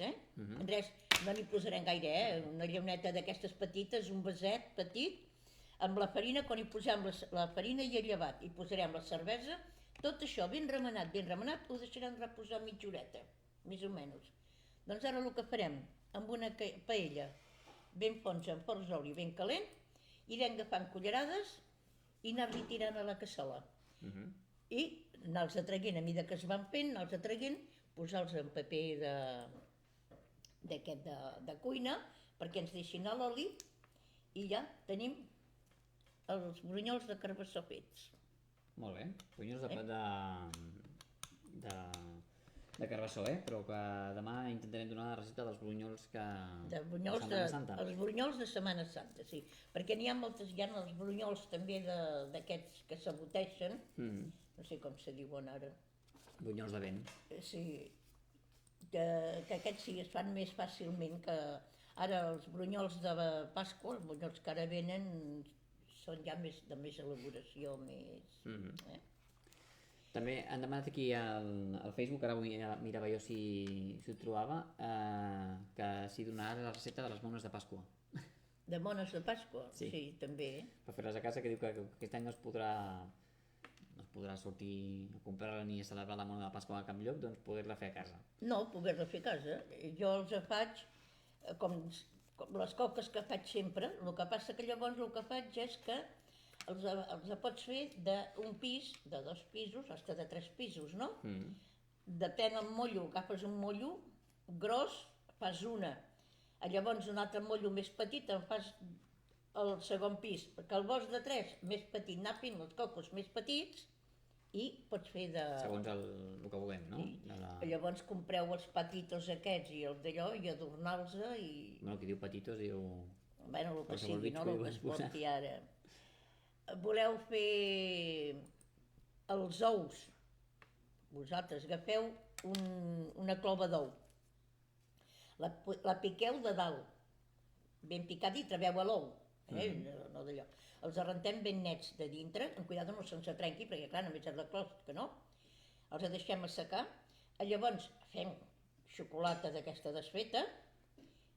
Res, no n'hi posarem gaire, una llauneta d'aquestes petites, un vaset petit, amb la farina, quan hi posem la farina i el llevat, i posarem la cervesa, tot això ben remenat, ho deixarem reposar mitja horeta, més o menys. Doncs ara el que farem, amb una paella ben fonsa, amb forç oli, ben calent, irem agafant cullerades i anar-li tirant a la cassola. I anar-los atraient, a mesura que es van fent, anar-los atraient, posar-los en paper d'aquest de cuina perquè ens deixin a l'oli i ja tenim els brunyols de carbassó fets. Molt bé, brunyols de carbassó, però que demà intentarem donar la recepta dels brunyols de Setmana Santa. Els brunyols de Setmana Santa, sí, perquè n'hi ha moltes, hi ha els brunyols també d'aquests que s'aboteixen, no sé com se diuen ara. Brunyols de vent. Sí, que aquests sí es fan més fàcilment que ara els brunyols de Pasqua, els brunyols que ara venen, són ja de més elaboració, més... També han demanat aquí al Facebook, ara mirava jo si ho trobava, que s'hi donarà la recepta de les mones de Pasqua. De mones de Pasqua? Sí, també. Per fer-les a casa, que diu que aquest any no es podrà sortir a comprar-la ni a celebrar la mona de Pasqua a cap lloc, doncs poder-la fer a casa. No, poder-la fer a casa. Jo els faig com les coques que faig sempre, el que passa que llavors el que faig és que els pots fer d'un pis, de 2 pisos, fins de 3 pisos, no? Depèn del mollo, agafes un mollo gros, fas una. Llavors un altre mollo més petit en fas el segon pis, perquè el vols de 3, més petit, anar fent els cocos més petits i pots fer de... Segons el que vulguem, no? Llavors compreu els patitos aquests i els d'allò i adornar-los i... Bueno, qui diu patitos diu... Bueno, el que sigui, no el que es porti ara. Voleu fer els ous, vosaltres agafeu una clova d'ou, la piqueu de dalt, ben picada i treveu a l'ou, no d'allò. Els arrentem ben nets de dintre, amb cuidado no se'ns trenqui, perquè clar, només és la closca, no? Els deixem assecar, llavors fem xocolata d'aquesta desfeta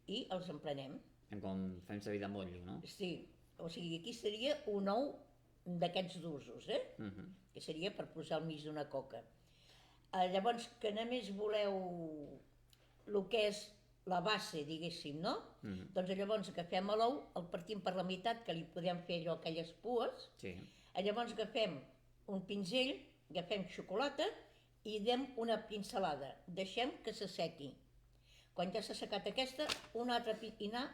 i els emplenem. Com fem servir de motllo, no? Sí, o sigui, aquí seria un ou d'aquests d'usos, que seria per posar al mig d'una coca. Llavors, que només voleu el que és la base, diguéssim, no? Doncs llavors agafem l'ou, el partim per la meitat, que li podem fer allò, aquelles pues. Sí. Llavors agafem un pinzell, agafem xocolata i dem una pincelada. Deixem que s'assequi. Quan ja s'ha assecat aquesta, una altra i anar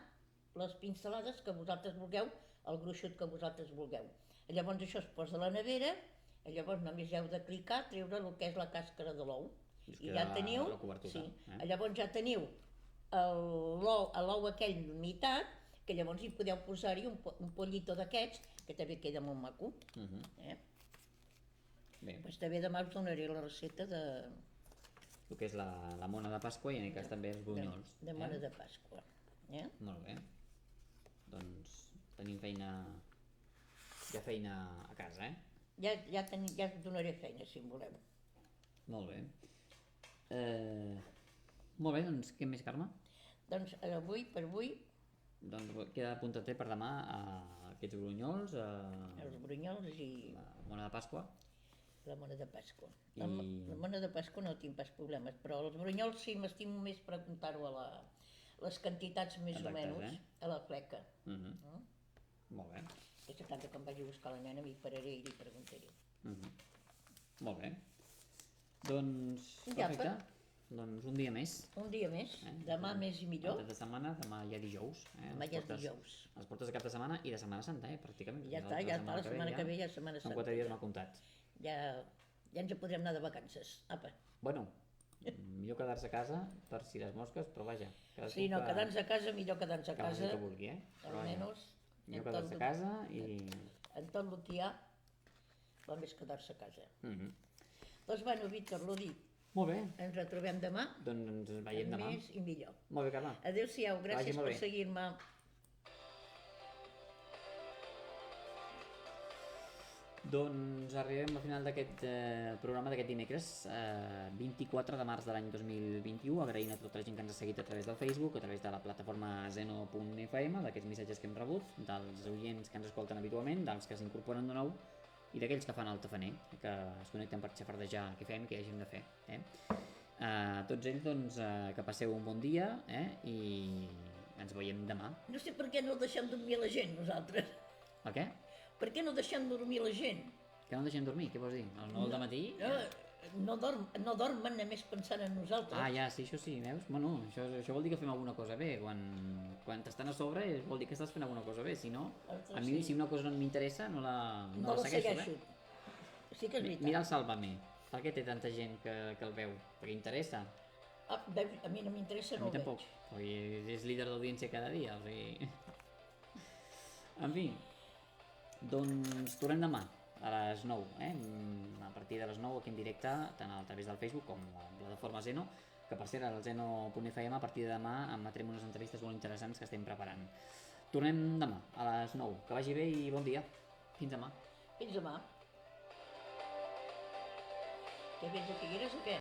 les pincelades que vosaltres vulgueu, el gruixut que vosaltres vulgueu. Llavors això es posa a la nevera, llavors només heu de clicar, treure el que és la càscara de l'ou. I ja teniu, llavors ja teniu l'ou aquell meitat, que llavors hi podeu posar-hi un pollito d'aquests, que també queda molt maco. Doncs també demà us donaré la recepta de... El que és la mona de Pasqua i en aquest cas també els bunyols. De mona de Pasqua. Molt bé. Doncs tenim feina... Hi ha feina a casa, Ja us donaré feina, si en voleu. Molt bé. Molt bé, doncs què més, Carme? Doncs per avui... Doncs queda apuntat per demà aquests brunyols... Els brunyols i... La mona de Pasqua. La mona de Pasqua. La mona de Pasqua no tinc pas problemes, però els brunyols sí m'estimo més preguntar-ho a les quantitats més o menys a la fleca. Molt bé. Aquesta tarda quan vagi a buscar la nena m'hi pararé i li preguntaré. Molt bé. Doncs perfecte. Doncs un dia més. Un dia més. Demà més i millor. De setmana, demà ja dijous. Demà ja és dijous. Les portes de cap de setmana i de Setmana Santa, pràcticament. Ja està, la setmana que ve ja és Setmana Santa. Són 4 dies mal comptats. Ja ens podrem anar de vacances. Apa. Bueno, millor quedar-se a casa per si les mosques, però vaja. Sí, no, quedar-nos a casa, millor quedar-nos a casa. Que vulgui, Almenys. Millor quedar-se a casa i... En tot el que hi ha, va més quedar-se a casa. Doncs bueno, Víctor, l'ho dit. Molt bé. Ens retrobem demà. Doncs ens veiem demà. Més i millor. Molt bé, Carme. Adéu-siau, gràcies per seguir-me. Doncs arribem al final d'aquest programa d'aquest dimecres, 24 de març de l'any 2021, agraint a tota la gent que ens ha seguit a través del Facebook, a través de la plataforma zeno.fm, d'aquests missatges que hem rebut, dels oients que ens escolten habitualment, dels que s'incorporen de nou i d'aquells que fan el tafaner, que es connecten per xafardejar què fem, què hagin de fer. Tots ells, doncs, que passeu un bon dia i ens veiem demà. No sé per què no deixem dormir la gent, nosaltres. Per què? Per què no deixem dormir la gent? Que no deixem dormir? Què vols dir? El 9 del matí? No dormen només pensant en nosaltres. Ja, sí, això sí, veus? Bueno, això vol dir que fem alguna cosa bé. Quan t'estan a sobre vol dir que estàs fent alguna cosa bé. Si no, a mi si una cosa no m'interessa no la segueixo. Sí que és veritat. Mira el Sálvame. Per què té tanta gent que el veu? Perquè interessa. A mi no m'interessa, no ho veig. A mi tampoc, perquè és líder d'audiència cada dia, o sigui... En fi, doncs tornem demà a les 9, a partir de les 9 aquí en directe, tant a través del Facebook com a la plataforma Zeno, que per cert, al zeno.fm a partir de demà emetrem unes entrevistes molt interessants que estem preparant. Tornem demà a les 9. Que vagi bé i bon dia. Fins demà. Fins demà. Què vens a Figueres o què?